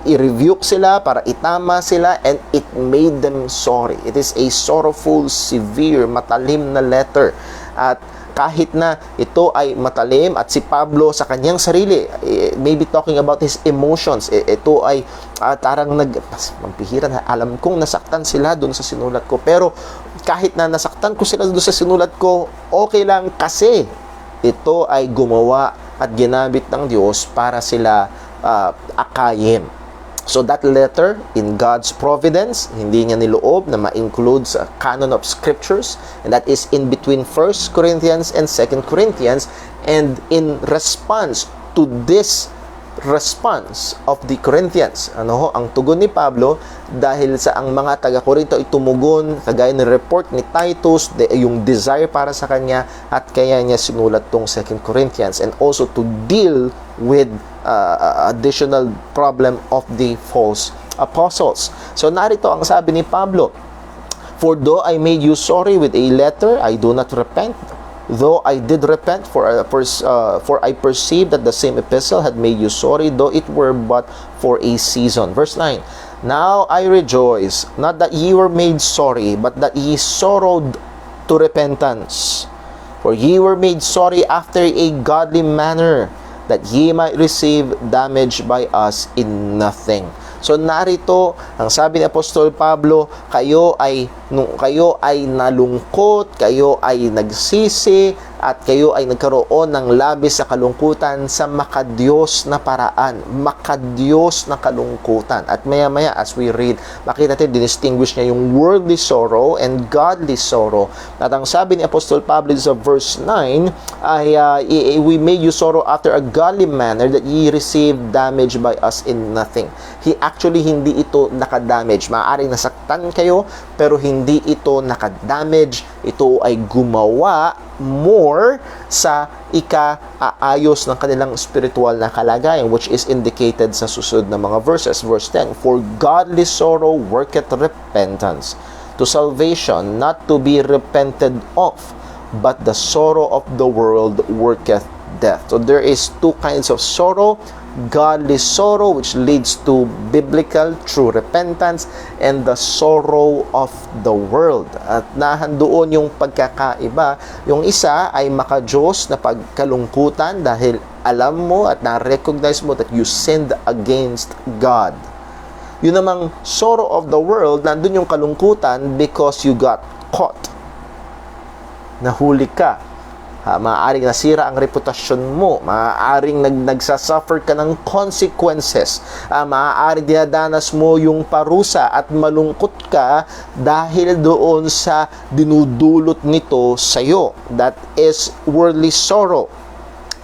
i-rebuke sila, para itama sila, and it made them sorry. It is a sorrowful, severe, matalim na letter. At kahit na ito ay matalim at si Pablo sa kanyang sarili, maybe talking about his emotions, ito ay tarang magpihira na, alam kong nasaktan sila doon sa sinulat ko, pero kahit na nasaktan ko sila doon sa sinulat ko, okay lang kasi ito ay gumawa at ginamit ng Diyos para sila akayin. So that letter, in God's providence, hindi niya niloob na ma-include sa canon of scriptures, and that is in between 1 Corinthians and 2 Corinthians, and in response to this response of the Corinthians, ang tugon ni Pablo, dahil sa ang mga taga-Korinto ay tumugon, kagaya ng report ni Titus, yung desire para sa kanya, at kaya niya sinulat tong 2 Corinthians, and also to deal with additional problem of the false apostles. So narito ang sabi ni Pablo, "For though I made you sorry with a letter, I do not repent, though I did repent, for I perceived that the same epistle had made you sorry, though it were but for a season." Verse 9, "Now I rejoice, not that ye were made sorry, but that ye sorrowed to repentance. For ye were made sorry after a godly manner, that ye might receive damage by us in nothing." So narito, ang sabi ni Apostol Pablo, kayo ay nalungkot, kayo ay nagsisi, at kayo ay nagkaroon ng labis sa kalungkutan sa makadiyos na paraan, makadiyos na kalungkutan. At maya-maya, as we read, makita natin, dinistinguish niya yung worldly sorrow and godly sorrow. At ang sabi ni Apostol Pablo sa verse 9, ay, "We made you sorrow after a godly manner, that ye receive damage by us in nothing." Actually, hindi ito nakadamage. Maaaring nasaktan kayo, pero hindi ito nakadamage. Ito ay gumawa more sa ika-aayos ng kanilang spiritual na kalagayan, which is indicated sa susunod na mga verses. Verse 10, "For godly sorrow worketh repentance to salvation, not to be repented of, but the sorrow of the world worketh death." So there is two kinds of sorrow: godly sorrow, which leads to biblical true repentance, and the sorrow of the world. At nahandoon yung pagkakaiba. Yung isa ay makadiyos na pagkalungkutan dahil alam mo at na-recognize mo that you sinned against God. Yun namang sorrow of the world, nandun yung kalungkutan because you got caught. Nahuli ka. Maaaring nasira ang reputasyon mo, maaaring nagsasuffer ka ng consequences, maaaring dinadanas mo yung parusa at malungkot ka dahil doon sa dinudulot nito sa'yo. That is worldly sorrow.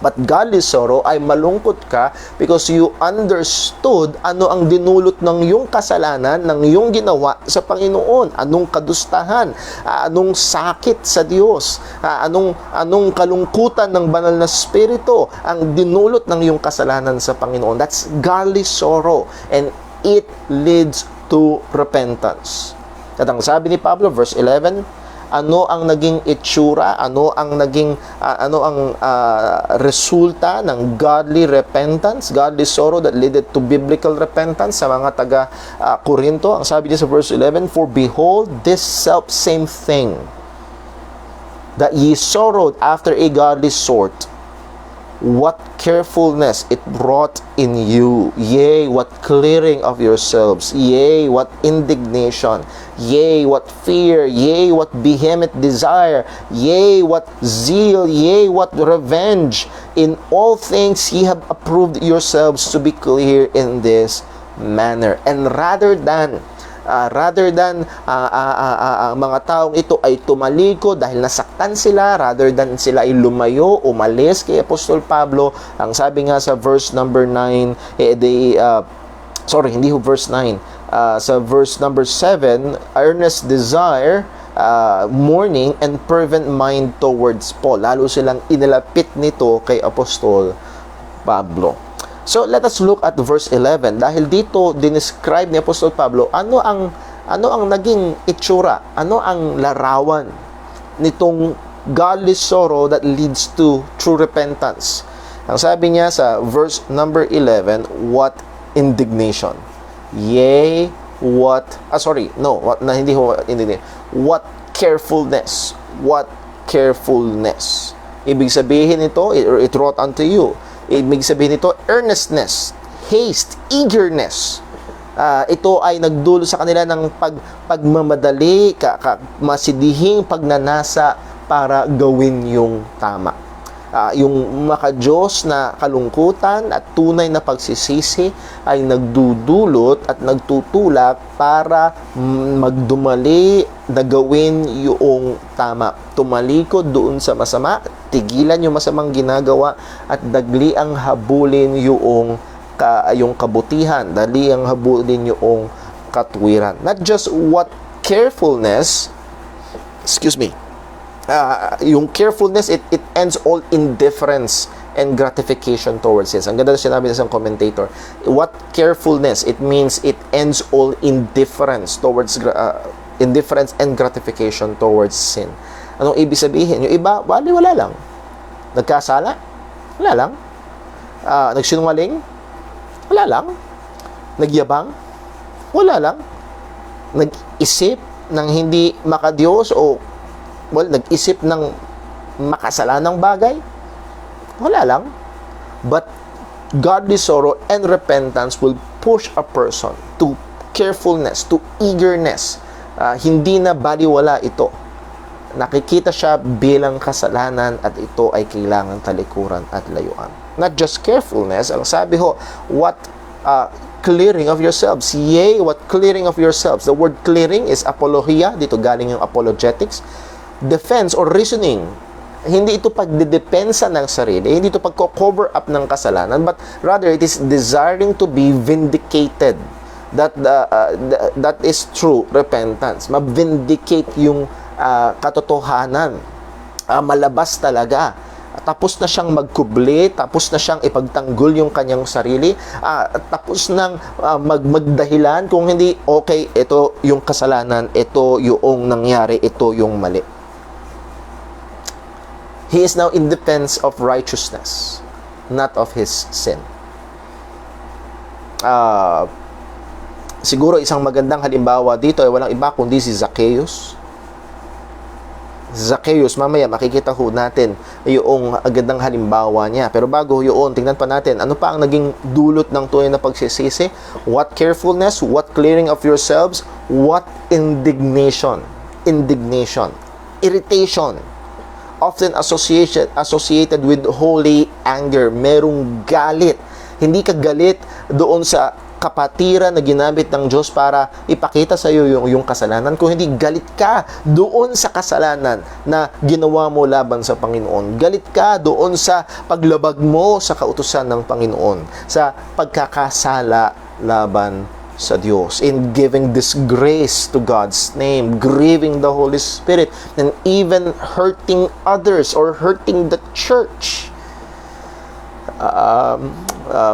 But godly sorrow ay malungkot ka because you understood ano ang dinulot ng iyong kasalanan, ng iyong ginawa sa Panginoon. Anong kadustahan, anong sakit sa Diyos, anong kalungkutan ng banal na spirito ang dinulot ng iyong kasalanan sa Panginoon. That's godly sorrow, and it leads to repentance. At ang sabi ni Pablo, verse 11, ano ang naging itsura, ano ang resulta ng godly repentance, godly sorrow that led to biblical repentance sa mga taga Corinto. Ang sabi niya sa verse 11, "For behold, this self same thing, that ye sorrowed after a godly sort, what carefulness it brought in you, yea, what clearing of yourselves, yea, what indignation, yea, what fear, yea, what vehement desire, yea, what zeal, yea, what revenge. In all things ye have approved yourselves to be clear in this manner." And rather than Rather than mga taong ito ay tumaliko dahil nasaktan sila, rather than sila ay lumayo, umalis kay Apostol Pablo, ang sabi nga sa verse number 9, hindi verse 9, sa verse number 7, earnest desire, mourning, and fervent mind towards Paul. Lalo silang inilapit nito kay Apostol Pablo. So, let us look at verse 11. Dahil dito, dinescribe ni Apostol Pablo, ano ang naging itsura, ano ang larawan nitong godly sorrow that leads to true repentance. Ang sabi niya sa verse number 11, what indignation. Yea, what carefulness. What carefulness. Ibig sabihin nito, it wrought unto you. Ibig sabihin nito, earnestness, haste, eagerness. Ito ay nagdulot sa kanila ng pagmamadali, masidihing pagnanasa para gawin yung tama. Yung makadiyos na kalungkutan at tunay na pagsisisi ay nagdudulot at nagtutulak para magdumali na gawin yung tama. Tumalikod doon sa masama, tigilan yung masamang ginagawa at dagli ang habulin yung kabutihan, dali ang habulin yung katwiran. Not just what carefulness, yung carefulness, it ends all indifference and gratification towards sin. Ang ganda na sinabi ng isang commentator, what carefulness, it means it ends all indifference towards indifference and gratification towards sin. Anong ibig sabihin? Yung iba, wala lang. Nagkasala? Wala lang. Nagsinungaling? Wala lang. Nagyabang? Wala lang. Nag-isip ng hindi makadiyos o nag-isip ng makasalanang bagay? Wala lang. But godly sorrow and repentance will push a person to carefulness, to eagerness. Hindi na baliwala ito. Nakikita siya bilang kasalanan at ito ay kailangan talikuran at layuan. Not just carefulness, ang sabi ho, what clearing of yourselves. Yea, what clearing of yourselves. The word clearing is apologia. Dito galing yung apologetics. Defense or reasoning. Hindi ito pagdedepensa ng sarili, hindi ito pagko-cover up ng kasalanan, but rather it is desiring to be vindicated. That is true repentance. Ma-vindicate yung katotohanan. Malabas talaga. Tapos na siyang magkubli, tapos na siyang ipagtanggol yung kanyang sarili, tapos nang magdahilan kung hindi okay, ito yung kasalanan, ito yung nangyari, ito yung mali. He is now in defense of righteousness, not of his sin. Siguro isang magandang halimbawa dito ay walang iba kundi si Zacchaeus. Zacchaeus, mamaya makikita ho natin yung agandang halimbawa niya. Pero bago yun, tingnan pa natin, ano pa ang naging dulot ng tunay na pagsisisi? What carefulness, what clearing of yourselves, what indignation, irritation, often associated with holy anger. Merong galit. Hindi ka galit doon sa kapatiran na ginamit ng Diyos para ipakita sa iyo yung kasalanan. Kung hindi, galit ka doon sa kasalanan na ginawa mo laban sa Panginoon. Galit ka doon sa paglabag mo sa kautusan ng Panginoon. Sa pagkakasala laban sa Diyos, in giving disgrace to God's name, grieving the Holy Spirit, and even hurting others or hurting the church.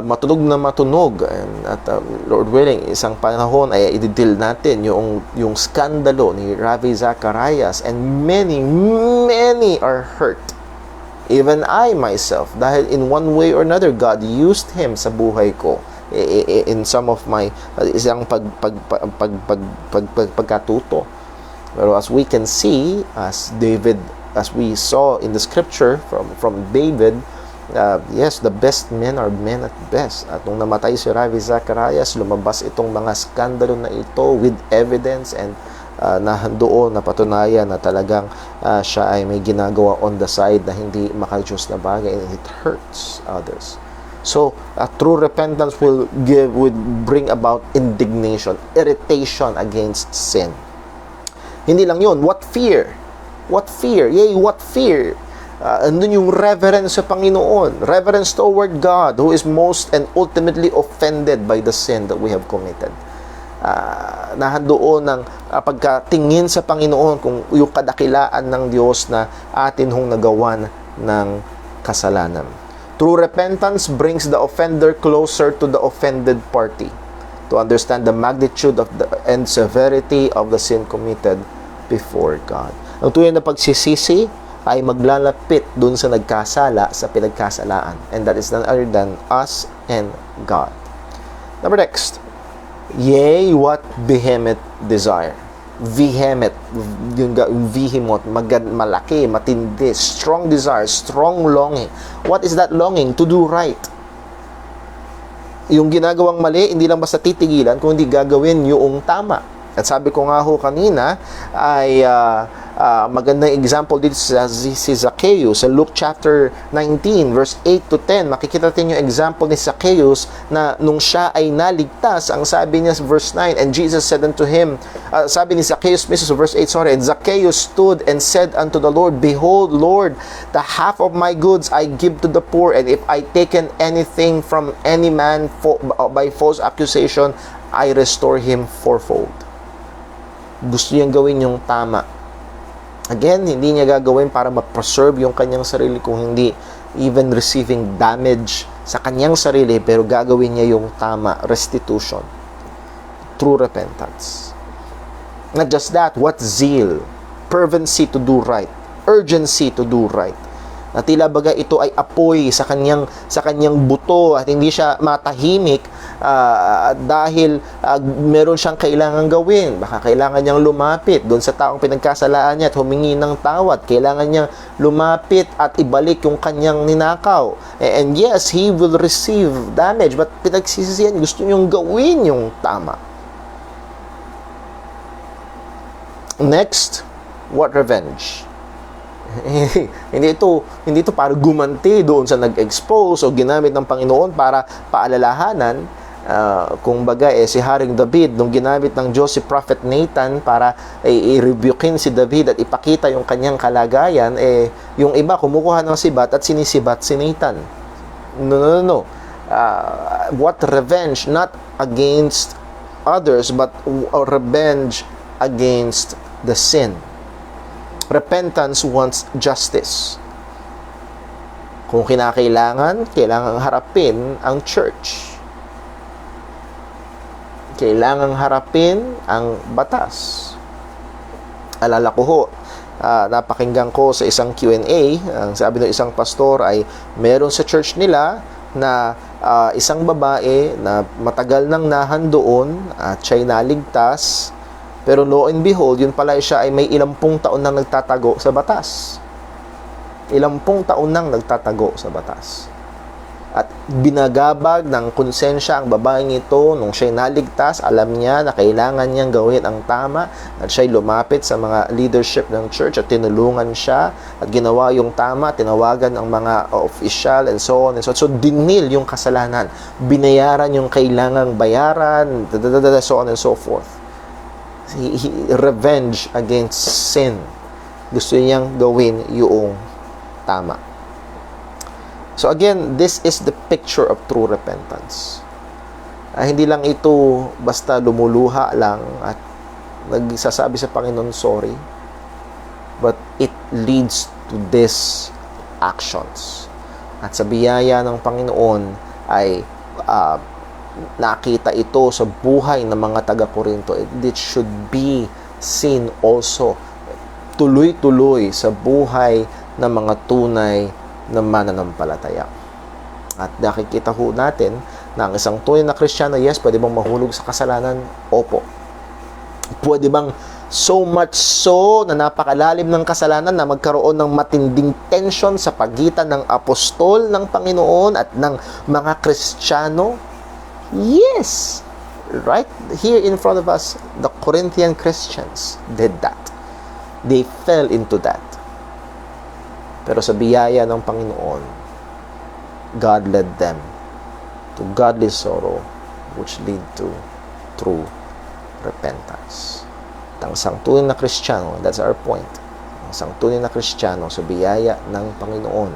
Matunog na matunog, at Lord willing, isang panahon ay i-deal natin yung skandalo ni Ravi Zacharias, and many are hurt. Even I myself, dahil in one way or another, God used him sa buhay ko in some of my isang pagkatuto. Pero as we can see, as we saw in the scripture from David, yes, the best men are men at best. At nung namatay si Ravi Zacharias, lumabas itong mga skandalo na ito with evidence, and doon napatunayan na talagang siya ay may ginagawa on the side na hindi makajust na bagay, and it hurts others. So, true repentance would bring about indignation, irritation against sin. Hindi lang yun. What fear? What fear? Yea, what fear? Andun yung reverence sa Panginoon. Reverence toward God, who is most and ultimately offended by the sin that we have committed. Nahandoon ng pagkatingin sa Panginoon kung yung kadakilaan ng Diyos na atin hong nagawan ng kasalanan. True repentance brings the offender closer to the offended party to understand the magnitude of and severity of the sin committed before God. Ang tunay na pagsisisi ay maglalapit dun sa nagkasala sa pinagkasalaan, and that is none other than us and God. Number next, yea, what vehement desire. Vehement, yung vehement, malaki, matindi, strong desire, strong longing. What is that longing? To do right. Yung ginagawang mali, hindi lang basta titigilan, kundi gagawin yung tama. At sabi ko nga ho kanina, ay magandang example dito si Zacchaeus sa Luke chapter 19 verse 8 to 10. Makikita natin yung example ni Zacchaeus na nung siya ay naligtas, ang sabi niya sa verse 9, and Jesus said unto him, sabi ni Zacchaeus mismo sa verse 8, and Zacchaeus stood and said unto the Lord, Behold, Lord, the half of my goods I give to the poor, and if I taken anything from any man by false accusation, I restore him fourfold. Gusto niyang gawin yung tama. Again, hindi niya gagawin para ma-preserve yung kanyang sarili, kung hindi even receiving damage sa kanyang sarili, pero gagawin niya yung tama, restitution. True repentance. Not just that, what zeal, fervency to do right, urgency to do right. Na tila baga ito ay apoy sa kanyang buto at hindi siya matahimik dahil meron siyang kailangan gawin. Baka kailangan niyang lumapit doon sa taong pinagkasalaan niya at humingi ng tawad. Kailangan niyang lumapit at ibalik yung kanyang ninakaw. And yes, he will receive damage, but pinagsisisihan, gusto niyong gawin yung tama. Next, what revenge? hindi ito para gumanti doon sa nag-expose o ginamit ng Panginoon para paalalahanan. Kung baga si Haring David, nung ginamit ng Diyos si Prophet Nathan para i-rebukein si David at ipakita yung kanyang kalagayan, yung iba kumukuha ng sibat at sinisibat si Nathan. No. What revenge? Not against others, but revenge against the sin. Repentance wants justice. Kung kailangan harapin ang church. Kailangan harapin ang batas. Alala ko ho, napakinggan ko sa isang Q&A, ang sabi ng isang pastor ay meron sa church nila na isang babae na matagal nang nahandoon at siya'y naligtas. Pero lo and behold, yun pala siya ay may 10 taon nang nagtatago sa batas. 10 taon nang nagtatago sa batas. At binagabag ng konsensya ang babaeng ito nung siya'y naligtas. Alam niya na kailangan niyang gawin ang tama. At siya'y lumapit sa mga leadership ng church at tinulungan siya at ginawa yung tama. Tinawagan ang mga official and so on and so on. So, dinil yung kasalanan. Binayaran yung kailangang bayaran, so on and so forth. Revenge against sin. Gusto niyang gawin yung tama. So again, this is the picture of true repentance. Hindi lang ito basta lumuluha lang at nagsasabi sa Panginoon sorry, but it leads to these actions. At sa biyaya ng Panginoon ay nakita ito sa buhay ng mga taga-Korinto. It should be seen also tuloy-tuloy sa buhay ng mga tunay na mananampalataya. At nakikita ho natin na ang isang tunay na Kristiyano, yes, pwede bang mahulog sa kasalanan? Opo. Pwede bang so much so na napakalalim ng kasalanan na magkaroon ng matinding tension sa pagitan ng apostol ng Panginoon at ng mga Kristiyano? Yes! Right here in front of us, the Corinthian Christians did that. They fell into that. Pero sa biyaya ng Panginoon, God led them to godly sorrow, which lead to true repentance. Ang isang tunay na Kristiyano, that's our point, ang isang tunay na Kristiyano sa biyaya ng Panginoon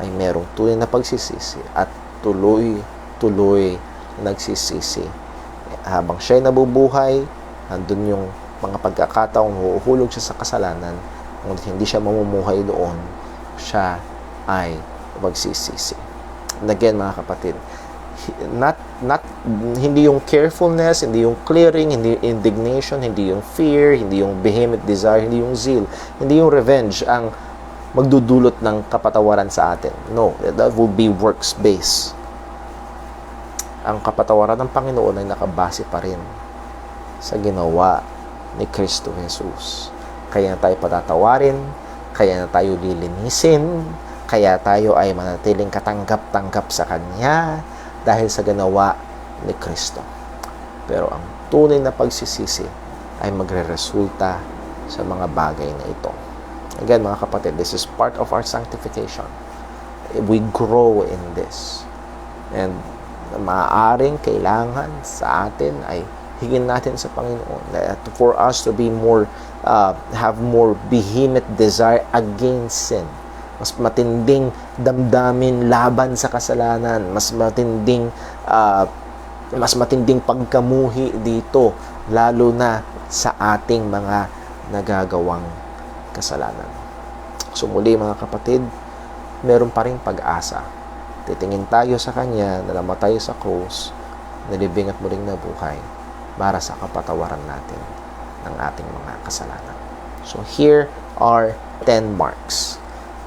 ay merong tunay na pagsisisi at tuloy-tuloy nagsisisi. Habang siya'y nabubuhay, nandun yung mga pagkakataong huhulog siya sa kasalanan, ngunit hindi siya mamumuhay doon, siya ay magsisisi. And again, mga kapatid, hindi yung carefulness, hindi yung clearing, hindi yung indignation, hindi yung fear, hindi yung vehement desire, hindi yung zeal, hindi yung revenge ang magdudulot ng kapatawaran sa atin. No, that will be works-based. Ang kapatawaran ng Panginoon ay nakabase pa rin sa ginawa ni Kristo Jesus. Kaya na tayo patatawarin, kaya na tayo lilinisin, kaya tayo ay manatiling katanggap-tanggap sa Kanya dahil sa ginawa ni Kristo. Pero ang tunay na pagsisisi ay magre-resulta sa mga bagay na ito. Again, mga kapatid, this is part of our sanctification. We grow in this. And maaaring kailangan sa atin ay hingin natin sa Panginoon for us to be more, have more vehement desire against sin. Mas matinding damdamin laban sa kasalanan, mas matinding pagkamuhi dito, lalo na sa ating mga nagagawang kasalanan. So muli, mga kapatid, meron pa ring pag-asa. Titingin tayo sa Kanya na namatay sa krus, nalibing at muling nabuhay para sa kapatawaran natin ng ating mga kasalanan. So here are 10 marks.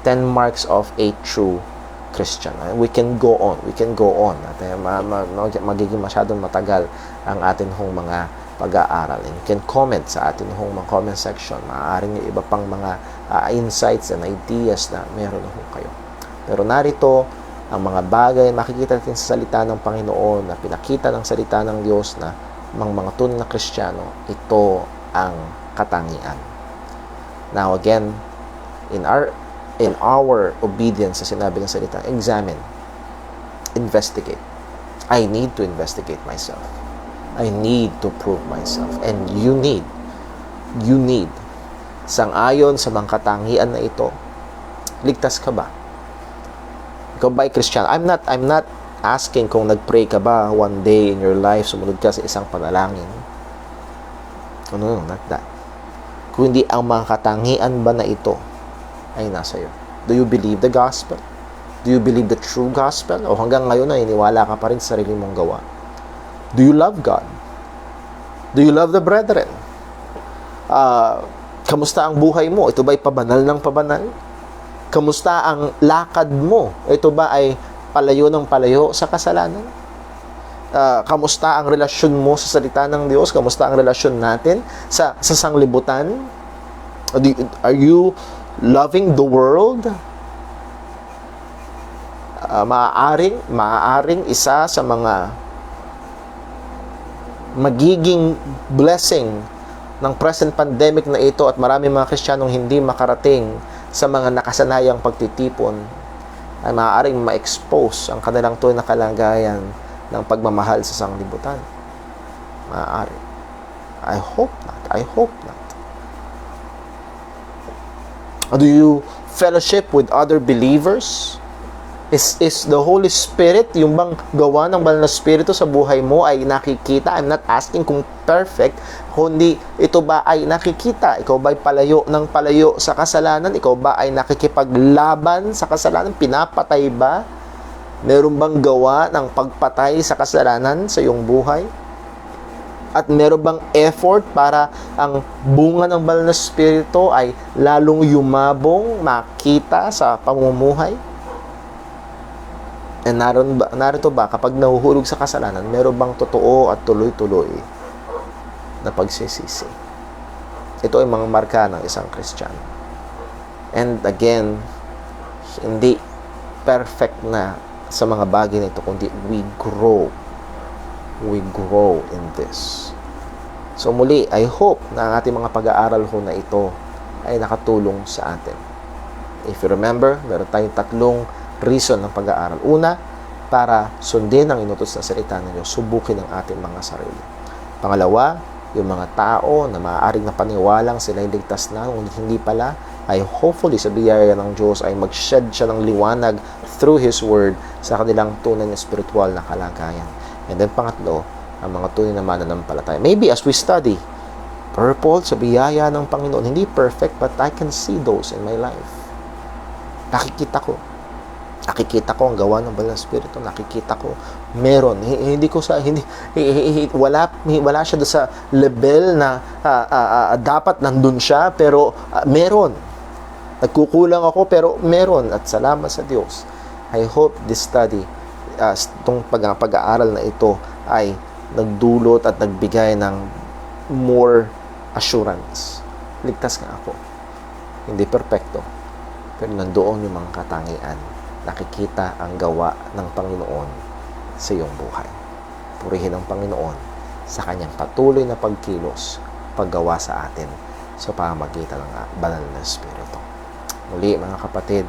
10 marks of a true Christian. We can go on. At magiging masyadong matagal ang atin hong mga pag-aaral. And you can comment sa atin hong mga comment section. Maaaring yung iba pang mga insights and ideas na meron ho kayo. Pero narito ang mga bagay makikita natin sa salita ng Panginoon na pinakita ng salita ng Diyos na mga tunay na Kristiyano. Ito ang katangian. Now again, in our obedience sa sinabi ng salita, examine, investigate. I need to investigate myself. I need to prove myself. And you need, sang-ayon sa mga katangian na ito, ligtas ka ba? Ikaw ba ay Christian? I'm not asking kung nag-pray ka ba one day in your life, sumunod ka sa isang panalangin. No, not that. Kundi ang mga katangian ba na ito ay nasa iyo. Do you believe the gospel? Do you believe the true gospel? O hanggang ngayon ay iniwala ka pa rin sa sarili mong gawa? Do you love God? Do you love the brethren? Kamusta ang buhay mo? Ito ba ay pabanal ng pabanal? Kamusta ang lakad mo? Ito ba ay palayo ng palayo sa kasalanan? Kamusta ang relasyon mo sa salita ng Diyos? Kamusta ang relasyon natin sa sanglibutan? Are you loving the world? Maaaring isa sa mga magiging blessing ng present pandemic na ito at marami mga Kristiyanong hindi makarating sa mga nakasanayang pagtitipon ay maaaring ma-expose ang kanilang tunay na kalagayan ng pagmamahal sa sanglibutan. Maaari. I hope not. Do you fellowship with other believers? Is the Holy Spirit, yung bang gawa ng Banal na Espiritu sa buhay mo ay nakikita? I'm not asking kung perfect, kundi ito ba ay nakikita? Ikaw ba ay palayo ng palayo sa kasalanan? Ikaw ba ay nakikipaglaban sa kasalanan? Pinapatay ba? Meron bang gawa ng pagpatay sa kasalanan sa iyong buhay? At meron bang effort para ang bunga ng Banal na Espiritu ay lalong yumabong, makita sa pamumuhay? And narito ba, kapag nahuhulog sa kasalanan, meron bang totoo at tuloy-tuloy na pagsisisi? Ito ay mga marka ng isang Kristiyano. And again, hindi perfect na sa mga bagay na ito, kundi we grow in this. So muli, I hope na ang ating mga pag-aaral ho na ito ay nakatulong sa atin. If you remember, meron tayong tatlong reason ng pag-aaral. Una, para sundin ang inutos na salita ng Diyos, subukin ang ating mga sarili. Pangalawa, yung mga tao na maaaring napaniwalang sila'y ligtas na, ngunit hindi pala, ay hopefully sa biyaya ng Diyos ay mag-shed siya ng liwanag through His Word sa kanilang tunay na spiritual na kalagayan. And then pangatlo, ang mga tunay na mananampalataya. Maybe as we study, Paul, sa biyaya ng Panginoon, hindi perfect, but I can see those in my life. Nakikita ko ang gawa ng Banal na Espiritu. Nakikita ko meron. Hindi ko sa wala siya doon sa level na dapat nandun siya, pero meron. Nagkukulang ako, pero meron. At salamat sa Diyos. I hope this study, itong pag-aaral na ito ay nagdulot at nagbigay ng more assurance. Ligtas nga ako. Hindi perfecto, pero nandoon yung mga katangian. Nakikita ang gawa ng Panginoon sa iyong buhay. Purihin ang Panginoon sa kanyang patuloy na pagkilos, paggawa sa atin sa pamamagitan ng Banal na Espiritu. Muli mga kapatid,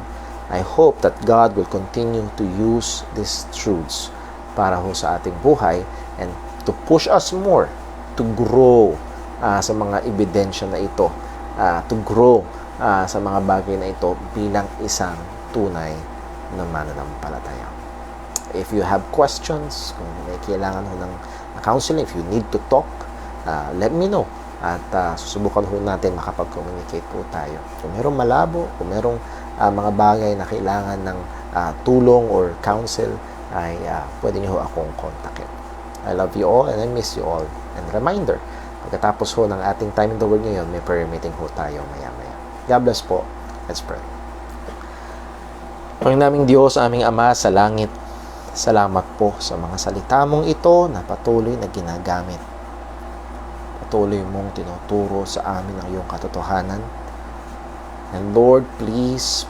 I hope that God will continue to use these truths para ho sa ating buhay and to push us more to grow sa mga ebidensya na ito, to grow sa mga bagay na ito bilang isang tunay na mananampalataya. If you have questions, kung may kailangan ho ng counseling, if you need to talk, let me know. At susubukan ho natin makapag-communicate po tayo. Kung merong malabo, kung merong mga bagay na kailangan ng tulong or counsel, ay pwede niyo ho akong kontakin. I love you all and I miss you all. And reminder, pagkatapos ho ng ating time in the Word ngayon, may prayer meeting ho tayo maya-maya. God bless po. Let's pray. Panginoon naming Diyos, aming Ama sa langit, salamat po sa mga salita mong ito na patuloy na ginagamit. Patuloy mong tinuturo sa amin ang iyong katotohanan. And Lord, please,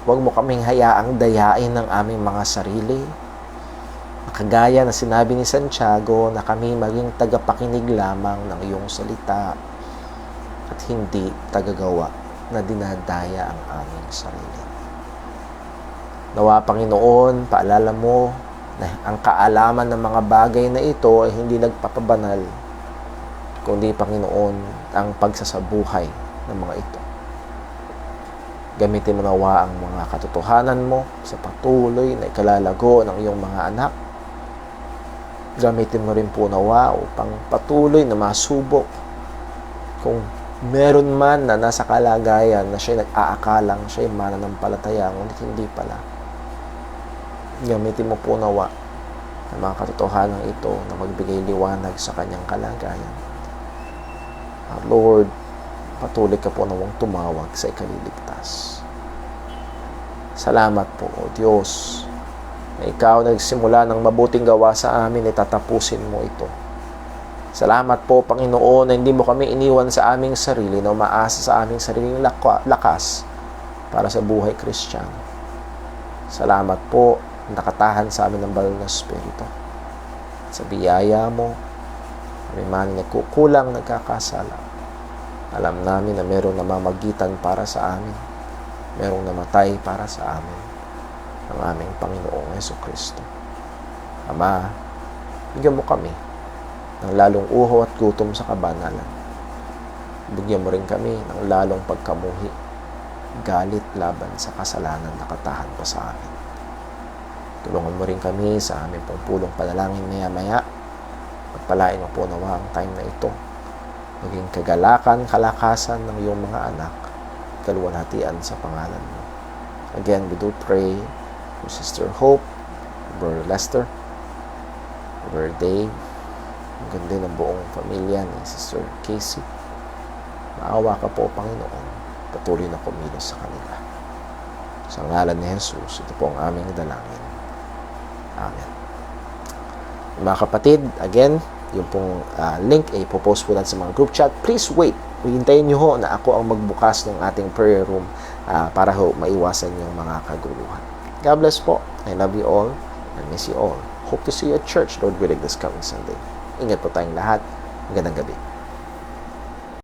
huwag mo kaming hayaang dayain ng aming mga sarili. Kagaya na sinabi ni Santiago na kami maging tagapakinig lamang ng iyong salita at hindi tagagawa na dinadaya ang aming sarili. Nawa Panginoon, paalala mo na ang kaalaman ng mga bagay na ito ay hindi nagpapabanal, kundi Panginoon ang pagsasabuhay ng mga ito. Gamitin mo nawa ang mga katotohanan mo sa patuloy na ikalalago ng iyong mga anak. Gamitin mo rin po nawa upang patuloy na masubok kung meron man na nasa kalagayan na siya nag-aakalang siya ay mananampalataya, ngunit hindi pala. Gamitin mo po nawa ang mga katotohanan ito na magbigay liwanag sa kanyang kalagayan. Lord, patuloy ka po nawang tumawag sa ikaliligtas. Salamat po, O Diyos, na ikaw nagsimula ng mabuting gawa sa amin, itatapusin mo ito. Salamat po, Panginoon, na hindi mo kami iniwan sa aming sarili, na umaasa sa aming sariling lakas para sa buhay Kristiyano. Salamat po, nakatahan sa amin ng Banal na Espiritu. Sa biyaya mo, may man nagkukulang, nagkakasala. Alam namin na mayroong namamagitan para sa amin. Mayroong namatay para sa amin. Ang aming Panginoong Jesucristo. Ama, bigyan mo kami ng lalong uho at gutom sa kabanalan. Bigyan mo rin kami ng lalong pagkamuhi, galit laban sa kasalanan na katahan pa sa amin. Tulungan mo rin kami sa aming pagpulong panalangin maya-maya. Pagpalain mo po nawa ang time na ito. Maging kagalakan, kalakasan ng iyong mga anak, kaluwalhatian sa pangalan mo. Again, we do pray for Sister Hope, Brother Lester, Brother Dave, ang ganda ng buong pamilya ni Sister Casey. Maawa ka po, Panginoon, patuloy na kumilos sa kanila. Sa ngalan ni Jesus, ito po ang aming dalangin. Amen. Mga kapatid, again, yung pong link ay ipopost po natin sa mga group chat. Please wait. Hintayin nyo ho na ako ang magbukas ng ating prayer room para ho maiwasan yung mga kaguluhan. God bless po. I love you all and miss you all. Hope to see you at church, Lord willing, this coming Sunday. Ingat po tayong lahat. Magandang gabi.